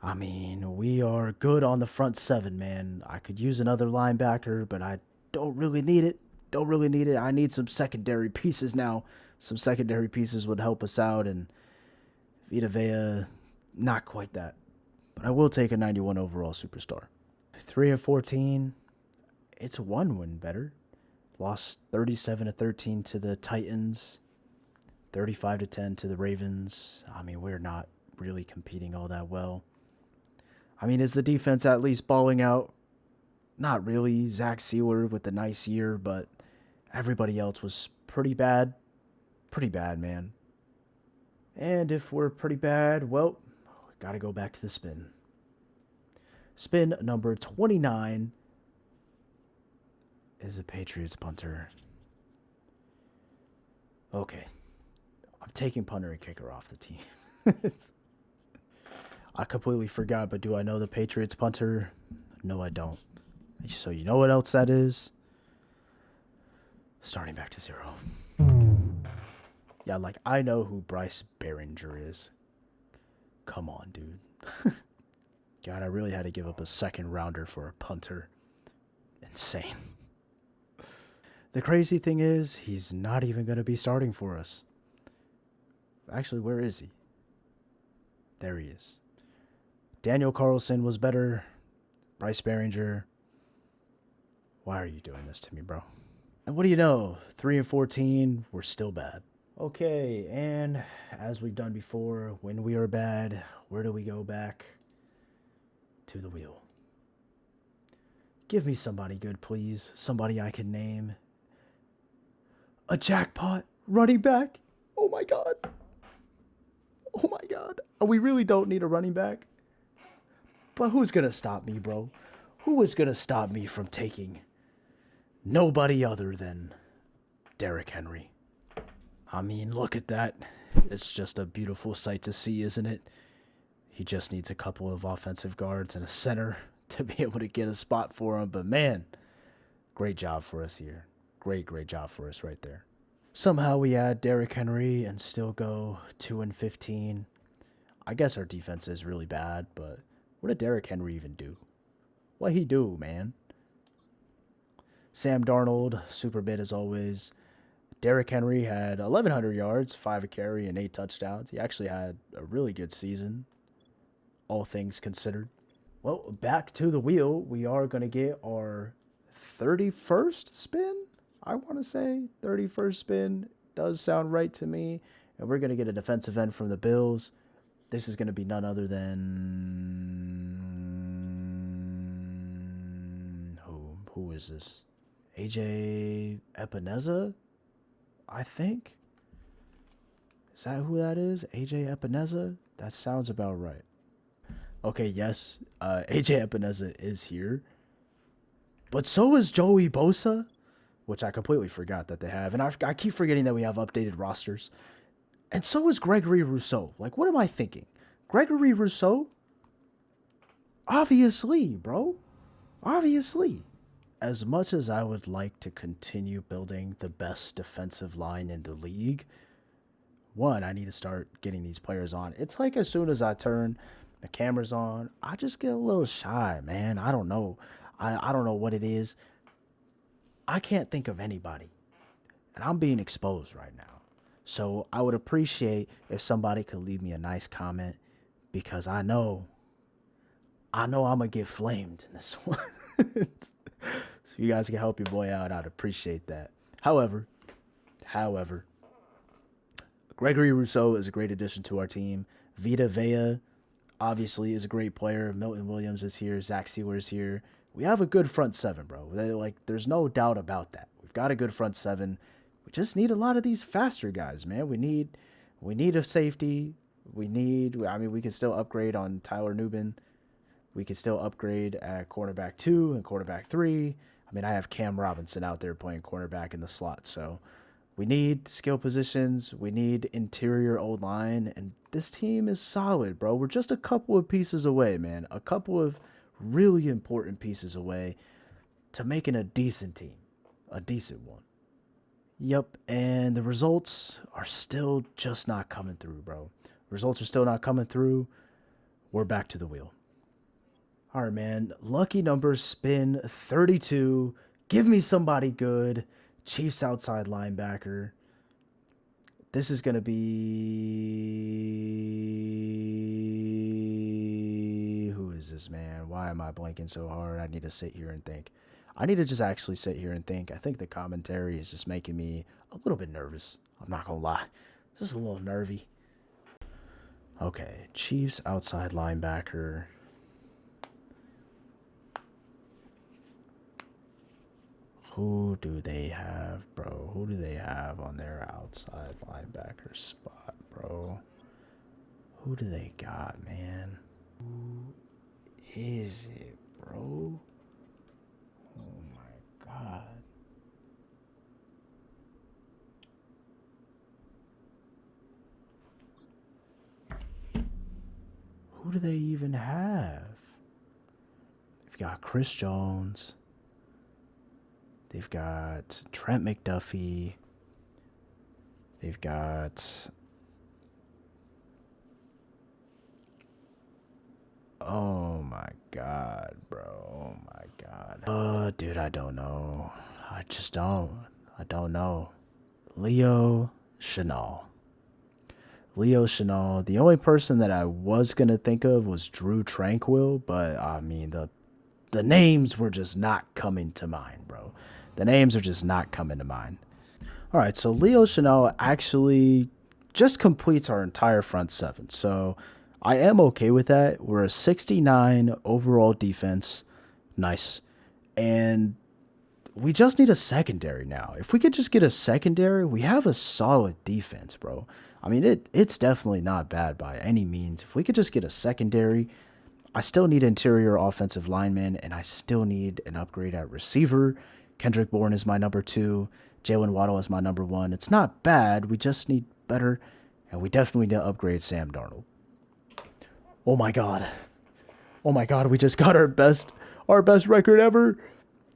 I mean, we are good on the front seven, man. I could use another linebacker, but I don't really need it. Don't really need it. I need some secondary pieces now. Some secondary pieces would help us out, and Vita Vea, not quite that. But I will take a 91 overall superstar. 3-14. It's one win better. Lost 37-13 to the Titans. 35-10 to the Ravens. I mean, we're not really competing all that well. I mean, is the defense at least balling out? Not really. Zach Sealer with a nice year, but everybody else was pretty bad. Pretty bad, man. And if we're pretty bad, well, gotta go back to the spin. Spin number 29 is a Patriots punter. Okay. I'm taking punter and kicker off the team. I completely forgot, but do I know the Patriots punter? No, I don't. So you know what else that is? Starting back to 0. Yeah, like, I know who Bryce Behringer is. Come on, dude. God, I really had to give up a second rounder for a punter. Insane. The crazy thing is, he's not even going to be starting for us. Actually, where is he? There he is. Daniel Carlson was better. Bryce Behringer. Why are you doing this to me, bro? And what do you know? 3-14, we're still bad. Okay, and as we've done before, when we are bad, where do we go back? To the wheel. Give me somebody good, please. Somebody I can name. A jackpot running back. Oh my god. Oh my god. We really don't need a running back. But who's going to stop me, bro? Who is going to stop me from taking nobody other than Derrick Henry? I mean, look at that. It's just a beautiful sight to see, isn't it? He just needs a couple of offensive guards and a center to be able to get a spot for him. But man, great job for us here. Great job for us right there. Somehow we add Derrick Henry and still go 2-15. I guess our defense is really bad, but what did Derrick Henry even do? What he do, man? Sam Darnold, super bid as always. Derrick Henry had 1,100 yards, 5 a carry, and 8 touchdowns. He actually had a really good season, all things considered. Well, back to the wheel. We are going to get our 31st spin. I want to say 31st spin does sound right to me. And we're going to get a defensive end from the Bills. This is going to be none other than... Who is this? AJ Epineza, I think? Is that who that is? AJ Epineza? That sounds about right. Okay, yes, AJ Epineza is here. But so is Joey Bosa, which I completely forgot that they have. And I keep forgetting that we have updated rosters. And so is Gregory Rousseau. Like, what am I thinking? Gregory Rousseau? Obviously, bro. Obviously. As much as I would like to continue building the best defensive line in the league, one, I need to start getting these players on. It's like as soon as I turn the cameras on, I just get a little shy, man. I don't know. I don't know what it is. I can't think of anybody. And I'm being exposed right now. So I would appreciate if somebody could leave me a nice comment because I know I'm gonna get flamed in this one. So you guys can help your boy out, I'd appreciate that. However, Gregory Rousseau is a great addition to our team. Vita Vea obviously is a great player. Milton Williams is here. Zach Sealer is here. We have a good front seven, bro. There's no doubt about that. We've got a good front seven. We just need a lot of these faster guys, man. We need a safety. I mean, we can still upgrade on Tyler Nubin. We can still upgrade at cornerback 2 and cornerback 3. I mean, I have Cam Robinson out there playing cornerback in the slot. So we need skill positions. We need interior old line. And this team is solid, bro. We're just a couple of pieces away, man. A couple of really important pieces away to making a decent team. A decent one. Yep. And the results are still just not coming through, bro. Results are still not coming through. We're back to the wheel. All right, man. Lucky numbers spin 32. Give me somebody good. Chiefs outside linebacker. This is going to be. Who is this, man? Why am I blanking so hard? I need to sit here and think. I need to just actually sit here and think. I think the commentary is just making me a little bit nervous. I'm not going to lie. Just a little nervy. Okay. Chiefs outside linebacker. Who do they have, bro? Who do they have on their outside linebacker spot, bro? Who do they got, man? Who is it, bro? Oh my god. Who do they even have? They've got Chris Jones. They've got Trent McDuffie. They've got. Oh my god, bro. Oh my god. Dude, I don't know. I just don't. I don't know. Leo Chenal. Leo Chenal. The only person that I was gonna think of was Drew Tranquil, but I mean the names were just not coming to mind, bro. The names are just not coming to mind. All right, so Leo Chenal actually just completes our entire front seven, so I am okay with that. We're a 69 overall defense, nice, and we just need a secondary now. If we could just get a secondary, we have a solid defense, bro. I mean, it's definitely not bad by any means. If we could just get a secondary, I still need interior offensive lineman, and I still need an upgrade at receiver. Kendrick Bourne is my number 2. Jalen Waddle is my number 1. It's not bad. We just need better, and we definitely need to upgrade Sam Darnold. Oh my god. Oh my god, we just got our best record ever.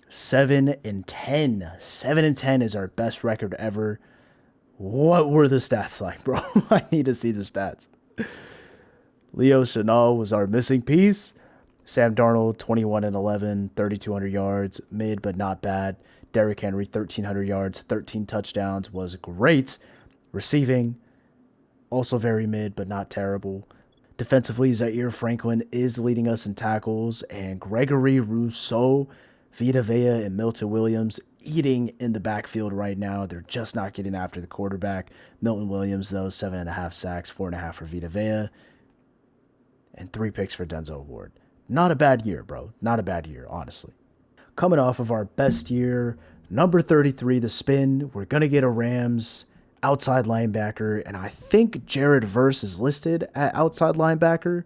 7-10. 7-10 is our best record ever. What were the stats like, bro? I need to see the stats. Leo Chenal was our missing piece. Sam Darnold, 21-11, 3,200 yards, mid but not bad. Derrick Henry, 1,300 yards, 13 touchdowns, was great. Receiving, also very mid but not terrible. Defensively, Zaire Franklin is leading us in tackles, and Gregory Rousseau, Vita Vea, and Milton Williams eating in the backfield right now. They're just not getting after the quarterback. Milton Williams, though, 7.5 sacks, 4.5 for Vita Vea, and 3 picks for Denzel Ward. Not a bad year, bro. Not a bad year, honestly. Coming off of our best year, number 33, the spin. We're going to get a Rams outside linebacker, and I think Jared Verse is listed at outside linebacker,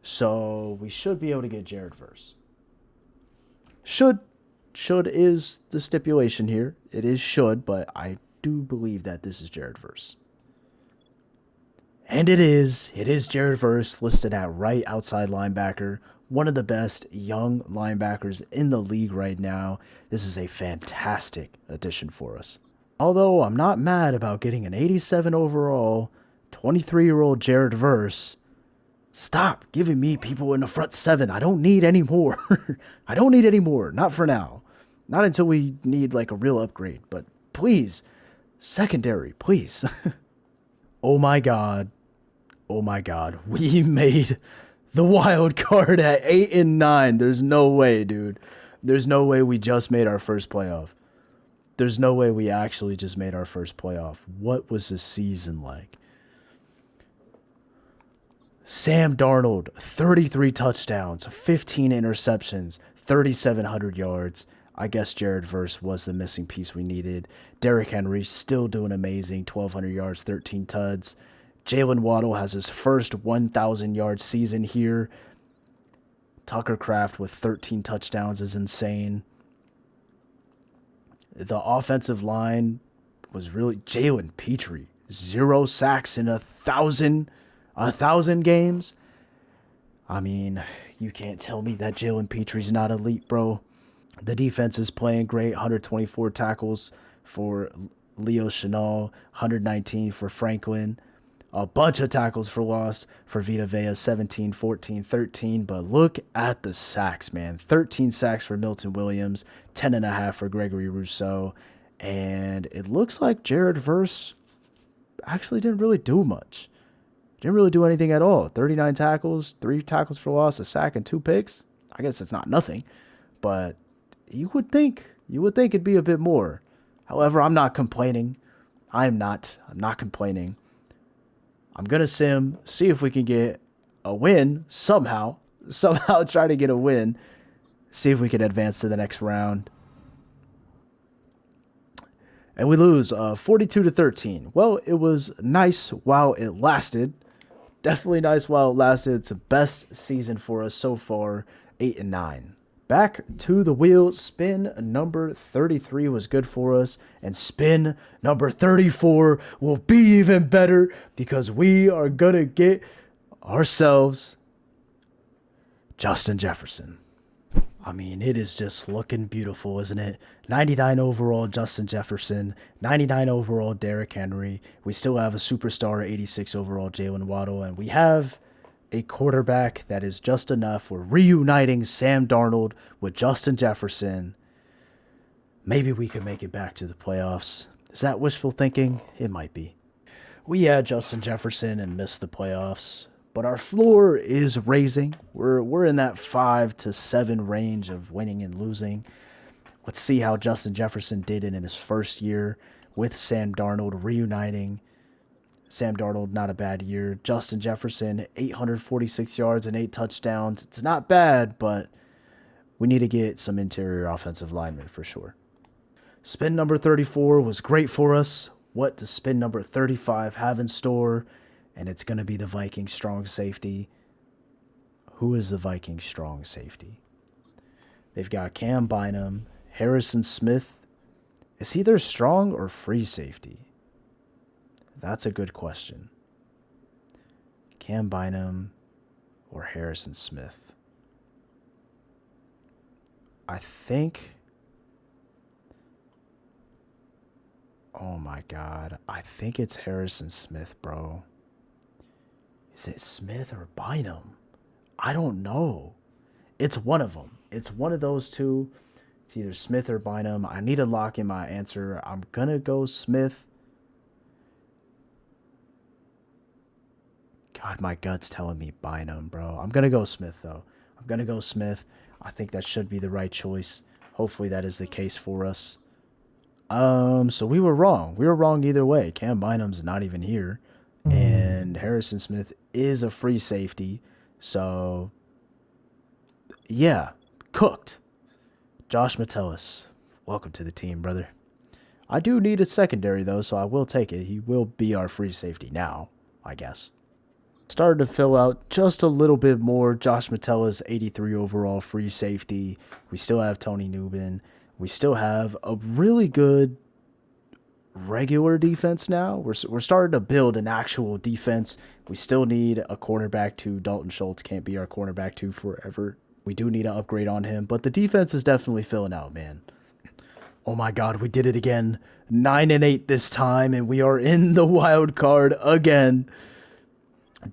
so we should be able to get Jared Verse. Should is the stipulation here. It is should, but I do believe that this is Jared Verse. And it is. It is Jared Verse, listed at right outside linebacker. One of the best young linebackers in the league right now. This is a fantastic addition for us. Although I'm not mad about getting an 87 overall, 23-year-old Jared Verse. Stop giving me people in the front seven. I don't need any more. I don't need any more. Not for now. Not until we need like a real upgrade. But please, secondary, please. Oh my god. Oh my god. We made the wild card at 8 and 9. There's no way, dude. There's no way we just made our first playoff. There's no way we actually just made our first playoff. What was this season like? Sam Darnold, 33 touchdowns, 15 interceptions, 3,700 yards. I guess Jared Verse was the missing piece we needed. Derrick Henry still doing amazing, 1,200 yards, 13 tuds. Jalen Waddle has his first 1,000-yard season here. Tucker Kraft with 13 touchdowns is insane. The offensive line was really Jalen Petrie, 0 sacks in a thousand games. I mean, you can't tell me that Jalen Petrie's not elite, bro. The defense is playing great. 124 tackles for Leo Chenal, 119 for Franklin. A bunch of tackles for loss for Vita Vea, 17, 14, 13. But look at the sacks, man. 13 sacks for Milton Williams, 10.5 for Gregory Rousseau. And it looks like Jared Verse actually didn't really do much. Didn't really do anything at all. 39 tackles, 3 tackles for loss, a sack, and 2 picks. I guess it's not nothing, but you would think it'd be a bit more. However, I'm not complaining. I'm not complaining. I'm gonna see if we can get a win somehow. Somehow try to get a win. See if we can advance to the next round. And we lose 42 to 13. Well, it was nice while it lasted. Definitely nice while it lasted. It's the best season for us so far, 8 and 9. Back to the wheel. Spin number 33 was good for us, and spin number 34 will be even better because we are gonna get ourselves Justin Jefferson. I mean, it is just looking beautiful, isn't it? 99 overall Justin Jefferson, 99 overall Derrick Henry. We still have a superstar 86 overall Jalen Waddle, and we have a quarterback that is just enough. We're reuniting Sam Darnold with Justin Jefferson. Maybe we could make it back to the playoffs. Is that wishful thinking? It might be. We had Justin Jefferson and missed the playoffs, but our floor is raising. We're in that 5 to 7 range of winning and losing. Let's see how Justin Jefferson did it in his first year with Sam Darnold reuniting. Sam Darnold, not a bad year. Justin Jefferson, 846 yards and 8 touchdowns. It's not bad, but we need to get some interior offensive linemen for sure. Spin number 34 was great for us. What does spin number 35 have in store? And it's going to be the Vikings strong safety. Who is the Vikings strong safety? They've got Cam Bynum, Harrison Smith. Is he their strong or free safety? That's a good question. Cam Bynum or Harrison Smith? I think... Oh my god. I think it's Harrison Smith, bro. Is it Smith or Bynum? I don't know. It's one of them. It's one of those two. It's either Smith or Bynum. I need to lock in my answer. I'm gonna go Smith. God, my gut's telling me Bynum, bro. I'm gonna go Smith, though. I'm gonna go Smith. I think that should be the right choice. Hopefully that is the case for us. So we were wrong. We were wrong either way. Cam Bynum's not even here. And Harrison Smith is a free safety. So, yeah, cooked. Josh Metellus, welcome to the team, brother. I do need a secondary, though, so I will take it. He will be our free safety now, I guess. Started to fill out just a little bit more. Josh Metellus, 83 overall free safety. We still have Tony Newman. We still have a really good regular defense now. We're starting to build an actual defense. We still need a cornerback too. Dalton Schultz can't be our cornerback too forever. We do need an upgrade on him, but the defense is definitely filling out, man. Oh my God, we did it again. 9-8 this time, and we are in the wild card again.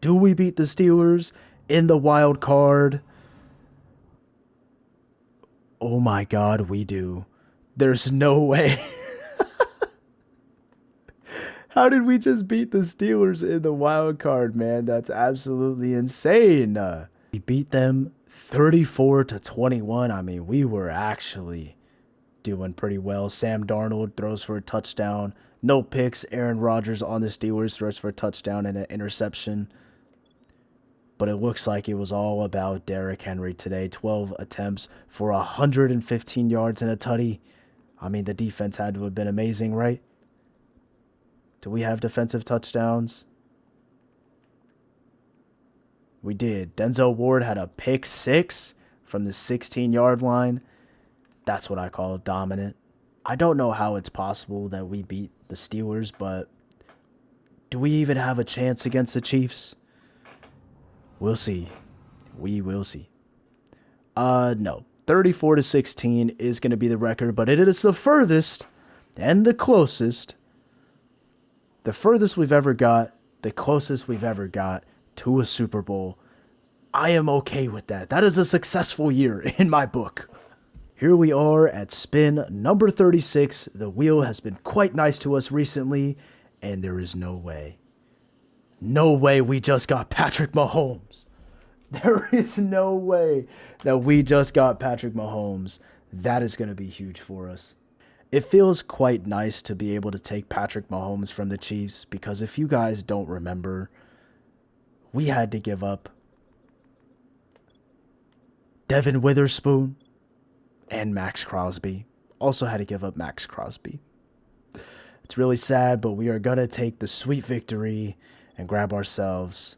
Do we beat the Steelers in the wild card? Oh my God, we do. There's no way. How did we just beat the Steelers in the wild card, man? That's absolutely insane. We beat them 34-21. I mean, we were actually doing pretty well. Sam Darnold throws for a touchdown. No picks. Aaron Rodgers on the Steelers throws for a touchdown and an interception. But it looks like it was all about Derrick Henry today. 12 attempts for 115 yards and a tutty. I mean, the defense had to have been amazing, right? Do we have defensive touchdowns? We did. Denzel Ward had a pick six from the 16-yard line. That's what I call dominant. I don't know how it's possible that we beat the Steelers, but do we even have a chance against the Chiefs? We'll see. We will see. No. 34-16 is going to be the record, but it is the furthest and the closest. The furthest we've ever got, the closest we've ever got to a Super Bowl. I am okay with that. That is a successful year in my book. Here we are at spin number 36. The wheel has been quite nice to us recently, and there is no way. No way we just got Patrick Mahomes. There is no way that we just got Patrick Mahomes. That is going to be huge for us. It feels quite nice to be able to take Patrick Mahomes from the Chiefs because if you guys don't remember, we had to give up Devin Witherspoon and Max Crosby. Also had to give up Max Crosby. It's really sad, but we are going to take the sweet victory and grab ourselves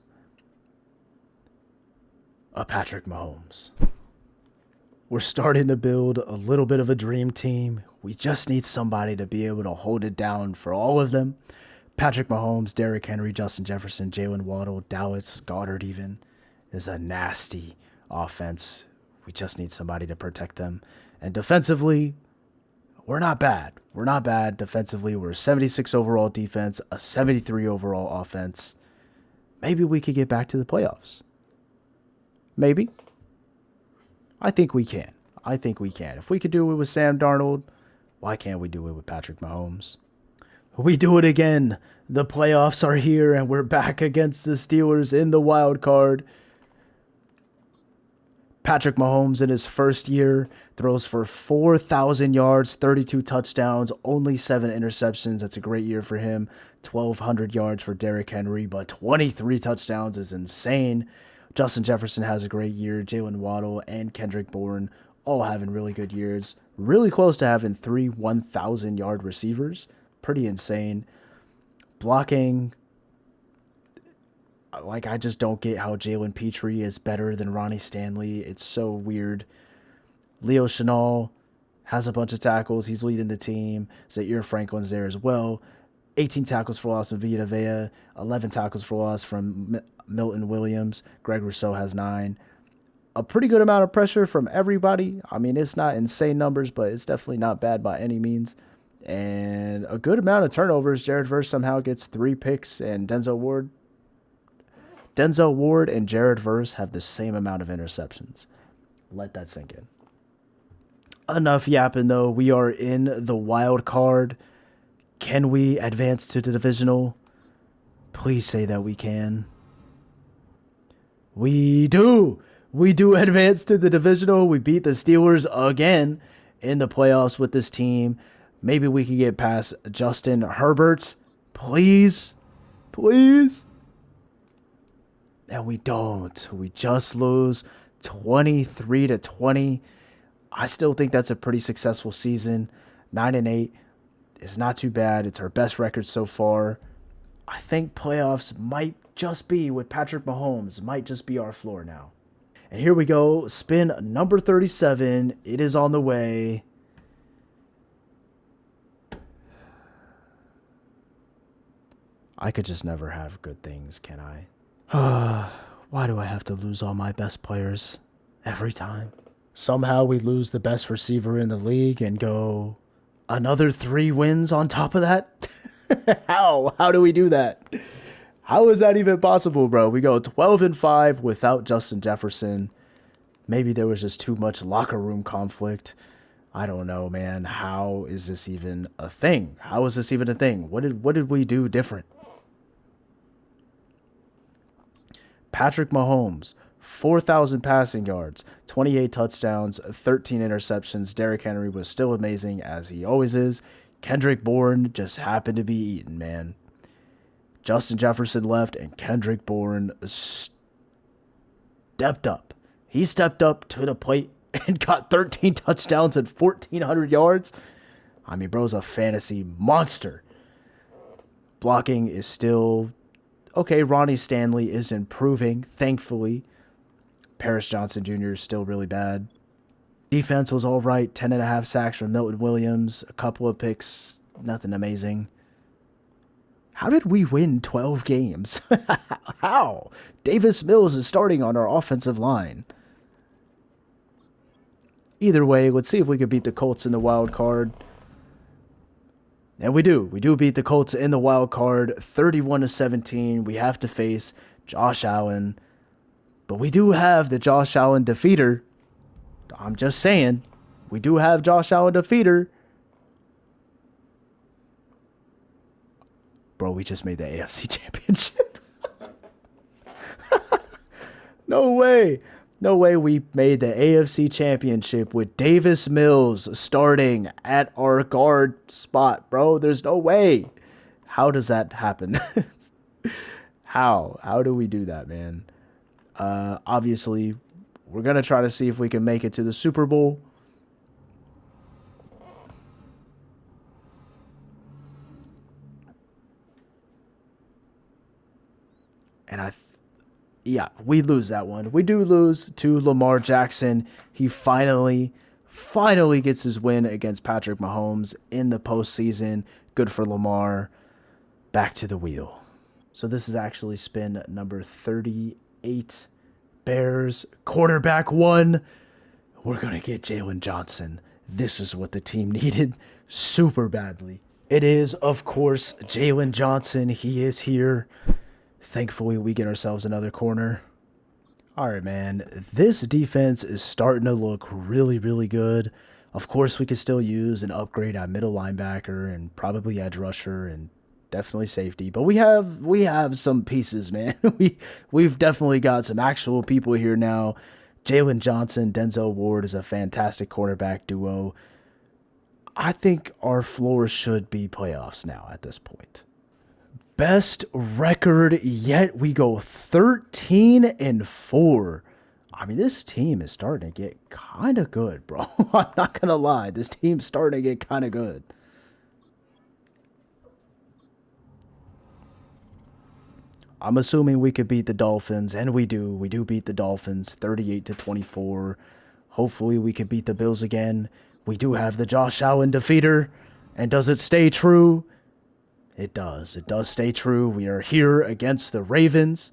a Patrick Mahomes. We're starting to build a little bit of a dream team. We just need somebody to be able to hold it down for all of them. Patrick Mahomes, Derrick Henry, Justin Jefferson, Jalen Waddle, Dallas Goedert even is a nasty offense. We just need somebody to protect them. And defensively, we're not bad. We're not bad defensively. We're a 76 overall defense, a 73 overall offense. Maybe we could get back to the playoffs. Maybe. I think we can. I think we can. If we could do it with Sam Darnold, why can't we do it with Patrick Mahomes? We do it again. The playoffs are here, and we're back against the Steelers in the wild card. Patrick Mahomes in his first year throws for 4,000 yards, 32 touchdowns, only 7 interceptions. That's a great year for him. 1,200 yards for Derrick Henry, but 23 touchdowns is insane. Justin Jefferson has a great year. Jalen Waddle and Kendrick Bourne all having really good years. Really close to having 3 1,000-yard receivers. Pretty insane. Blocking, like, I just don't get how Jalen Petrie is better than Ronnie Stanley. It's so weird. Leo Chenal has a bunch of tackles. He's leading the team. Zaire Franklin's there as well. 18 tackles for loss from Vita Vea. 11 tackles for loss from Milton Williams. Greg Rousseau has 9. A pretty good amount of pressure from everybody. I mean, it's not insane numbers, but it's definitely not bad by any means. And a good amount of turnovers. Jared Verse somehow gets 3 picks, and Denzel Ward and Jared Verse have the same amount of interceptions. Let that sink in. Enough yapping, though. We are in the wild card. Can we advance to the divisional? Please say that we can. We do. We do advance to the divisional. We beat the Steelers again in the playoffs with this team. Maybe we can get past Justin Herbert. Please. Please. And we don't. We just lose 23-20. I still think that's a pretty successful season. 9-8 is not too bad. It's our best record so far. I think playoffs might just be with Patrick Mahomes. Might just be our floor now. And here we go. Spin number 37. It is on the way. I could just never have good things, can I? Why do I have to lose all my best players every time? Somehow we lose the best receiver in the league and go another 3 wins on top of that? How? How do we do that? How is that even possible, bro? We go 12-5 without Justin Jefferson. Maybe there was just too much locker room conflict. I don't know, man. How is this even a thing? How is this even a thing? What did we do different? Patrick Mahomes, 4,000 passing yards, 28 touchdowns, 13 interceptions. Derrick Henry was still amazing as he always is. Kendrick Bourne just happened to be eaten, man. Justin Jefferson left and Kendrick Bourne stepped up. He stepped up to the plate and got 13 touchdowns and 1,400 yards. I mean, bro's a fantasy monster. Blocking is still okay. Ronnie Stanley is improving, thankfully. Paris Johnson Jr. is still really bad. Defense was all right. 10.5 sacks from Milton Williams. A couple of picks. Nothing amazing. How did we win 12 games? How? Davis Mills is starting on our offensive line. Either way, let's see if we can beat the Colts in the wild card. And we do. We do beat the Colts in the wild card, 31-17. We have to face Josh Allen. But we do have the Josh Allen defeater. I'm just saying. We do have Josh Allen defeater. Bro, we just made the AFC Championship. No way. No way we made the AFC Championship with Davis Mills starting at our guard spot, bro. There's no way. How does that happen? How? How do we do that, man? Obviously, we're going to try to see if we can make it to the Super Bowl. And yeah, we lose that one. We do lose to Lamar Jackson. He finally gets his win against Patrick Mahomes in the postseason. Good for Lamar. Back to the wheel. So this is actually spin number 38. Bears, quarterback 1. We're going to get Jalen Johnson. This is what the team needed super badly. It is, of course, Jalen Johnson. He is here. Thankfully, we get ourselves another corner. All right, man. This defense is starting to look really, really good. Of course, we could still use an upgrade at middle linebacker and probably edge rusher and definitely safety. But we have some pieces, man. We've definitely got some actual people here now. Jalen Johnson, Denzel Ward is a fantastic quarterback duo. I think our floor should be playoffs now at this point. Best record yet. We go 13-4. I mean, this team is starting to get kind of good, bro. I'm not going to lie. This team's starting to get kind of good. I'm assuming we could beat the Dolphins, and we do. We do beat the Dolphins 38-24. Hopefully we can beat the Bills again. We do have the Josh Allen defeater. And does it stay true? It does. It does stay true. We are here against the Ravens.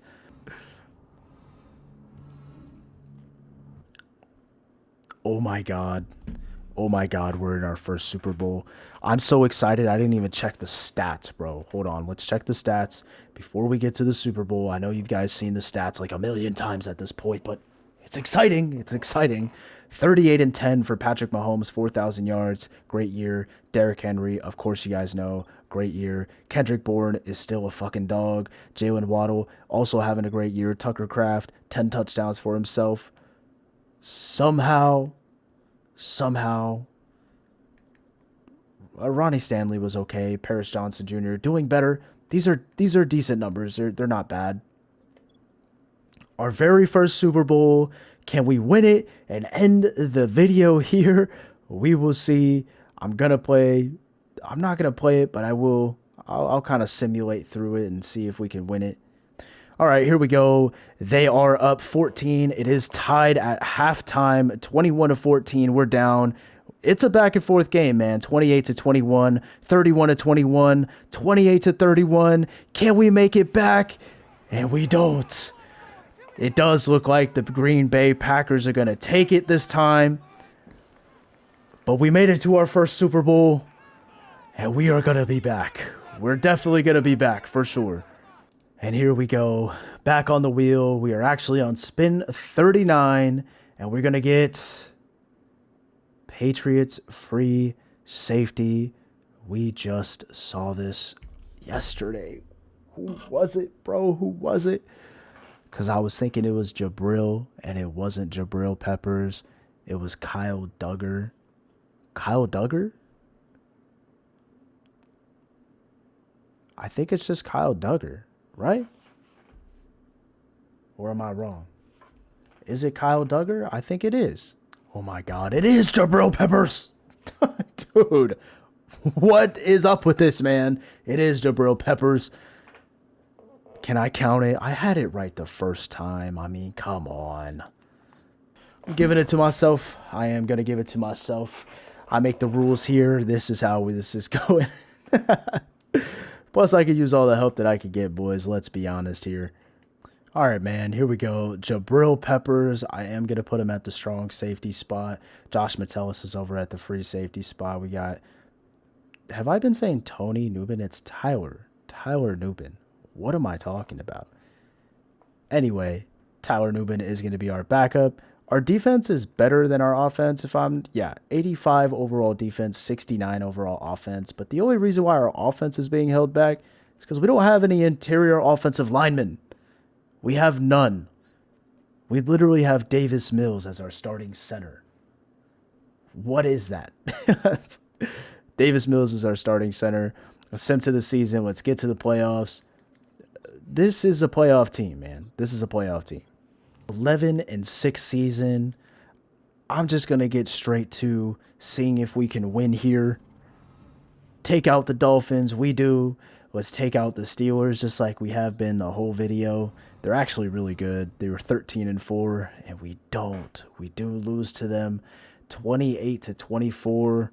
Oh my God. Oh my God, we're in our first Super Bowl. I'm so excited. I didn't even check the stats, bro. Hold on. Let's check the stats before we get to the Super Bowl. I know you guys seen the stats like a million times at this point, but it's exciting. It's exciting. 38-10 for Patrick Mahomes, 4,000 yards. Great year. Derrick Henry, of course you guys know, great year. Kendrick Bourne is still a fucking dog. Jalen Waddle also having a great year. Tucker Kraft, 10 touchdowns for himself. Somehow, Ronnie Stanley was okay. Paris Johnson Jr. doing better. These are decent numbers. They're not bad. Our very first Super Bowl. Can we win it and end the video here? We will see. I'm not gonna play it, but I will. I'll kind of simulate through it and see if we can win it. All right, here we go. They are up 14. It is tied at halftime, 21-14. We're down. It's a back and forth game, man. 28 to 21, 31 to 21, 28 to 31. Can we make it back? And we don't. It does look like the Green Bay Packers are going to take it this time. But we made it to our first Super Bowl. And we are going to be back. We're definitely going to be back for sure. And here we go. Back on the wheel. We are actually on spin 39. And we're going to get Patriots free safety. We just saw this yesterday. Who was it, bro? Who was it? Because I was thinking it was Jabril, and it wasn't Jabril Peppers. It was Kyle Duggar. Kyle Duggar? I think it's just Kyle Duggar, right? Or am I wrong? Is it Kyle Duggar? I think it is. Oh my god, it is Jabril Peppers! Dude, what is up with this, man? It is Jabril Peppers. Can I count it? I had it right the first time. I mean, come on. I'm giving it to myself. I am going to give it to myself. I make the rules here. This is how this is going. Plus, I could use all the help that I could get, boys. Let's be honest here. All right, man. Here we go. Jabril Peppers. I am going to put him at the strong safety spot. Josh Metellus is over at the free safety spot. We got... Have I been saying Tony Nubin? It's Tyler. Tyler Nubin. What am I talking about? Anyway, Tyler Nubin is going to be our backup. Our defense is better than our offense. 85 overall defense, 69 overall offense. But the only reason why our offense is being held back is because we don't have any interior offensive linemen. We have none. We literally have Davis Mills as our starting center. What is that? Davis Mills is our starting center. A sim to the season. Let's get to the playoffs. This is a playoff team, man. This is a playoff team. 11-6 season. I'm just going to get straight to seeing if we can win here. Take out the Dolphins. We do. Let's take out the Steelers just like we have been the whole video. They're actually really good. They were 13-4, and we don't. We do lose to them 28 to 24.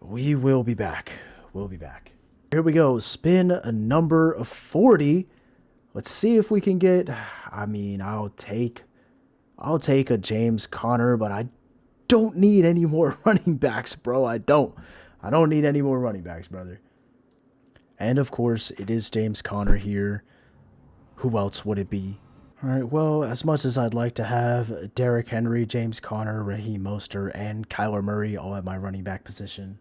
We will be back. We'll be back. Here we go. Spin a number 40. Let's see if we can get... I mean, I'll take a James Conner, but I don't need any more running backs, bro. I don't need any more running backs, brother. And, of course, it is James Conner here. Who else would it be? All right, well, as much as I'd like to have Derrick Henry, James Conner, Raheem Mostert, and Kyler Murray all at my running back position,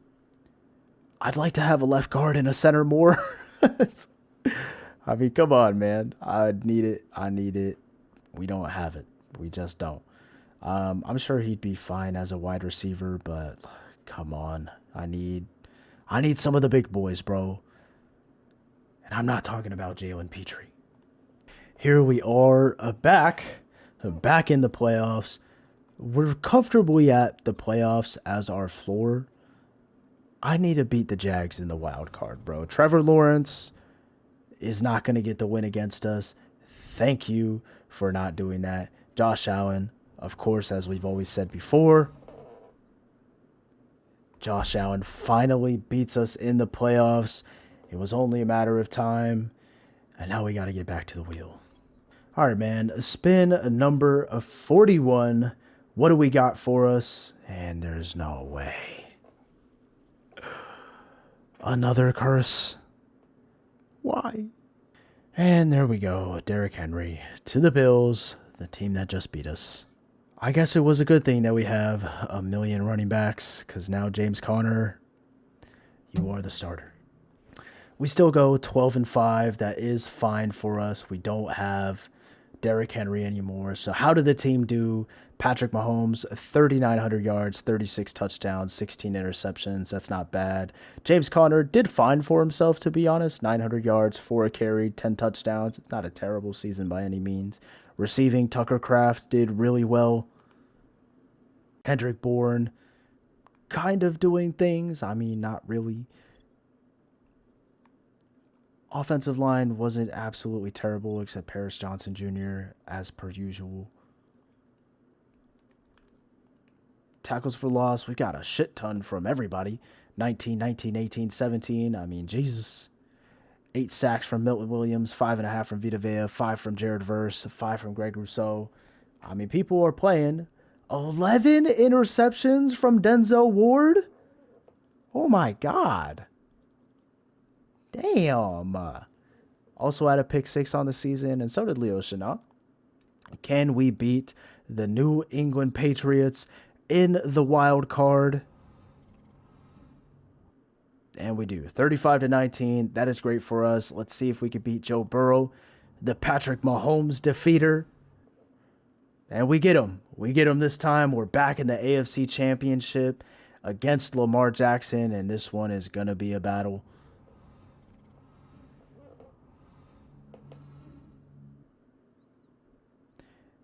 I'd like to have a left guard and a center more. I mean, come on, man. I need it. I need it. We don't have it. We just don't. I'm sure he'd be fine as a wide receiver, but come on. I need some of the big boys, bro. And I'm not talking about Jalen Petrie. Here we are, back in the playoffs. We're comfortably at the playoffs as our floor. I need to beat the Jags in the wild card, bro. Trevor Lawrence is not going to get the win against us. Thank you for not doing that. Josh Allen, of course, as we've always said before, Josh Allen finally beats us in the playoffs. It was only a matter of time, and now we got to get back to the wheel. All right, man. Spin a number 41. What do we got for us? And there's no way. Another curse. Why? And there we go. Derrick Henry to the Bills, the team that just beat us. I guess it was a good thing that we have a million running backs, because now James Conner, you are the starter. We still go 12-5. That is fine for us. We don't have Derrick Henry anymore. So how did the team do? Patrick Mahomes, 3,900 yards, 36 touchdowns, 16 interceptions. That's not bad. James Conner did fine for himself, to be honest. 900 yards, 4 a carry, 10 touchdowns. It's not a terrible season by any means. Receiving, Tucker Kraft did really well. Kendrick Bourne, kind of doing things. I mean, not really. Offensive line wasn't absolutely terrible, except Paris Johnson Jr., as per usual. tackles for loss. We got a shit ton from everybody. 19, 19, 18, 17. I mean, Jesus. 8 sacks from Milton Williams, 5.5 from Vita Vea, 5 from Jared Verse, 5 from Greg Rousseau. I mean, people are playing. 11 interceptions from Denzel Ward? Oh my God. Damn. Also had a pick 6 on the season, and so did Leo Chenal. Can we beat the New England Patriots in the wild card? And we do. 35-19. That is great for us. Let's see if we can beat Joe Burrow, the Patrick Mahomes defeater. And we get him. We get him this time. We're back in the AFC Championship against Lamar Jackson, and this one is going to be a battle.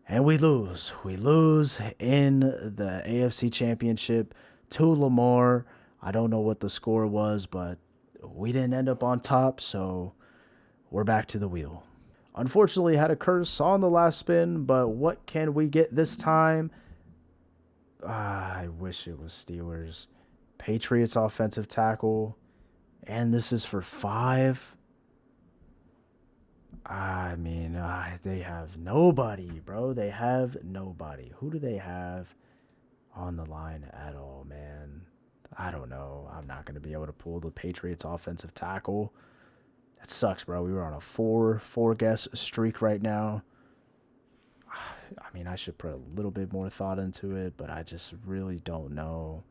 And we lose. We lose in the AFC Championship to Lamar. I don't know what the score was, but we didn't end up on top, so we're back to the wheel. Unfortunately, had a curse on the last spin, but what can we get this time? I wish it was Steelers. Patriots offensive tackle, and this is for 5. I mean, they have nobody, bro. They have nobody. Who do they have on the line at all, man? I don't know. I'm not going to be able to pull the Patriots offensive tackle. That sucks, bro. We were on a four guess streak right now. I mean, I should put a little bit more thought into it, but I just really don't know.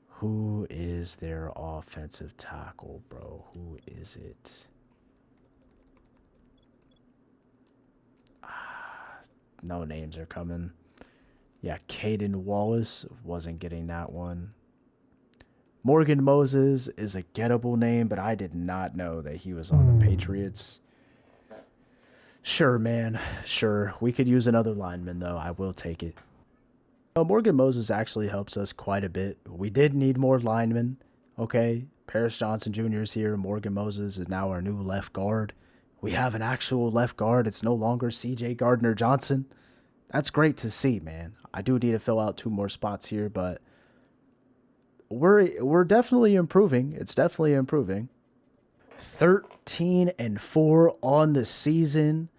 Who is their offensive tackle, bro? Who is it? No names are coming. Yeah, Caden Wallace wasn't getting that one. Morgan Moses is a gettable name, but I did not know that he was on the Patriots. Sure, man. Sure. We could use another lineman, though. I will take it. Morgan Moses actually helps us quite a bit. We did need more linemen, okay? Paris Johnson Jr. is here. Morgan Moses is now our new left guard. We have an actual left guard. It's no longer C.J. Gardner-Johnson. That's great to see, man. I do need to fill out 2 more spots here, but we're definitely improving. It's definitely improving. 13-4 on the season.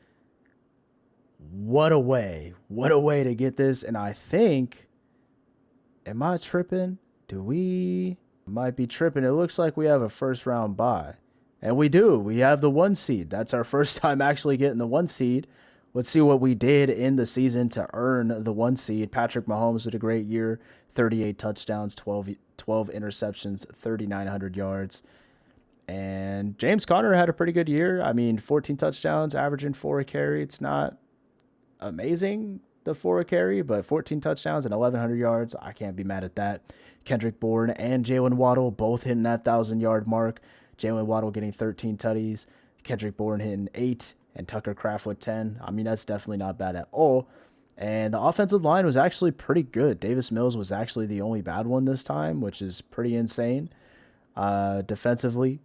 What a way. What a way to get this. And I think, am I tripping? Might be tripping. It looks like we have a first round bye. And we do. We have the 1 seed. That's our first time actually getting the 1 seed. Let's see what we did in the season to earn the 1 seed. Patrick Mahomes had a great year. 38 touchdowns, 12 interceptions, 3,900 yards. And James Conner had a pretty good year. I mean, 14 touchdowns, averaging 4 a carry. It's not amazing, the 4 a carry, but 14 touchdowns and 1,100 yards. I can't be mad at that. Kendrick Bourne and Jalen Waddle both hitting that 1,000-yard mark. Jalen Waddle getting 13 tutties, Kendrick Bourne hitting 8, and Tucker Kraft with 10. I mean, that's definitely not bad at all. And the offensive line was actually pretty good. Davis Mills was actually the only bad one this time, which is pretty insane. Defensively,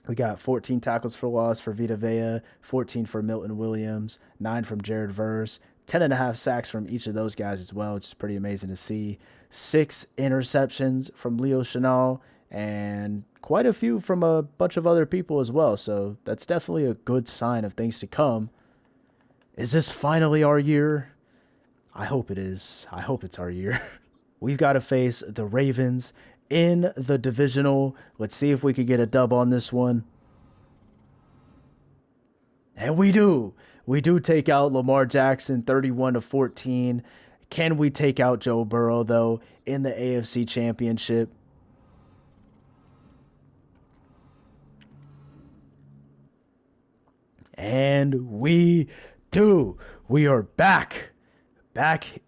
we got 14 tackles for loss for Vita Vea, 14 for Milton Williams, 9 from Jared Verse, 10.5 sacks from each of those guys as well, which is pretty amazing to see. 6 interceptions from Leo Chenal, and quite a few from a bunch of other people as well. So that's definitely a good sign of things to come. Is this finally our year? I hope it is. I hope it's our year. We've got to face the Ravens in the divisional. Let's see if we could get a dub on this one. And we do. We do take out Lamar Jackson 31-14. Can we take out Joe Burrow, though, in the AFC Championship? And we do. We are back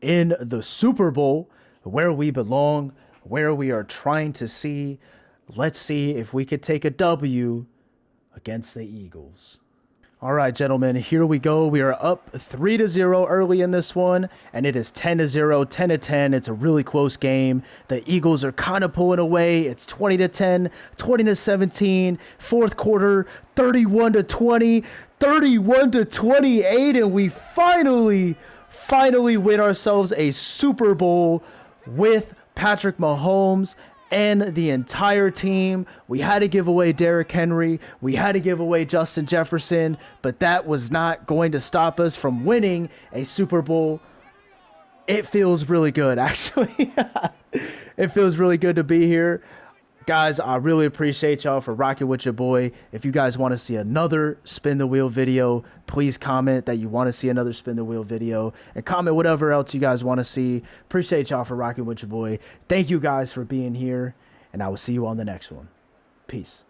in the Super Bowl, where we belong, where we are trying to see. Let's see if we could take a W against the Eagles. All right, gentlemen, here we go. We are up 3-0 early in this one, and it is 10-0, 10-10. It's a really close game. The Eagles are kind of pulling away. It's 20-10, 20-17. Fourth quarter, 31-20, 31-28, and we finally finally win ourselves a Super Bowl with Patrick Mahomes and the entire team. We had to give away Derrick Henry. We had to give away Justin Jefferson, but that was not going to stop us from winning a Super Bowl. It feels really good, actually. It feels really good to be here. Guys, I really appreciate y'all for rocking with your boy. If you guys want to see another Spin the Wheel video, please comment that you want to see another Spin the Wheel video, and comment whatever else you guys want to see. Appreciate y'all for rocking with your boy. Thank you guys for being here, and I will see you on the next one. Peace.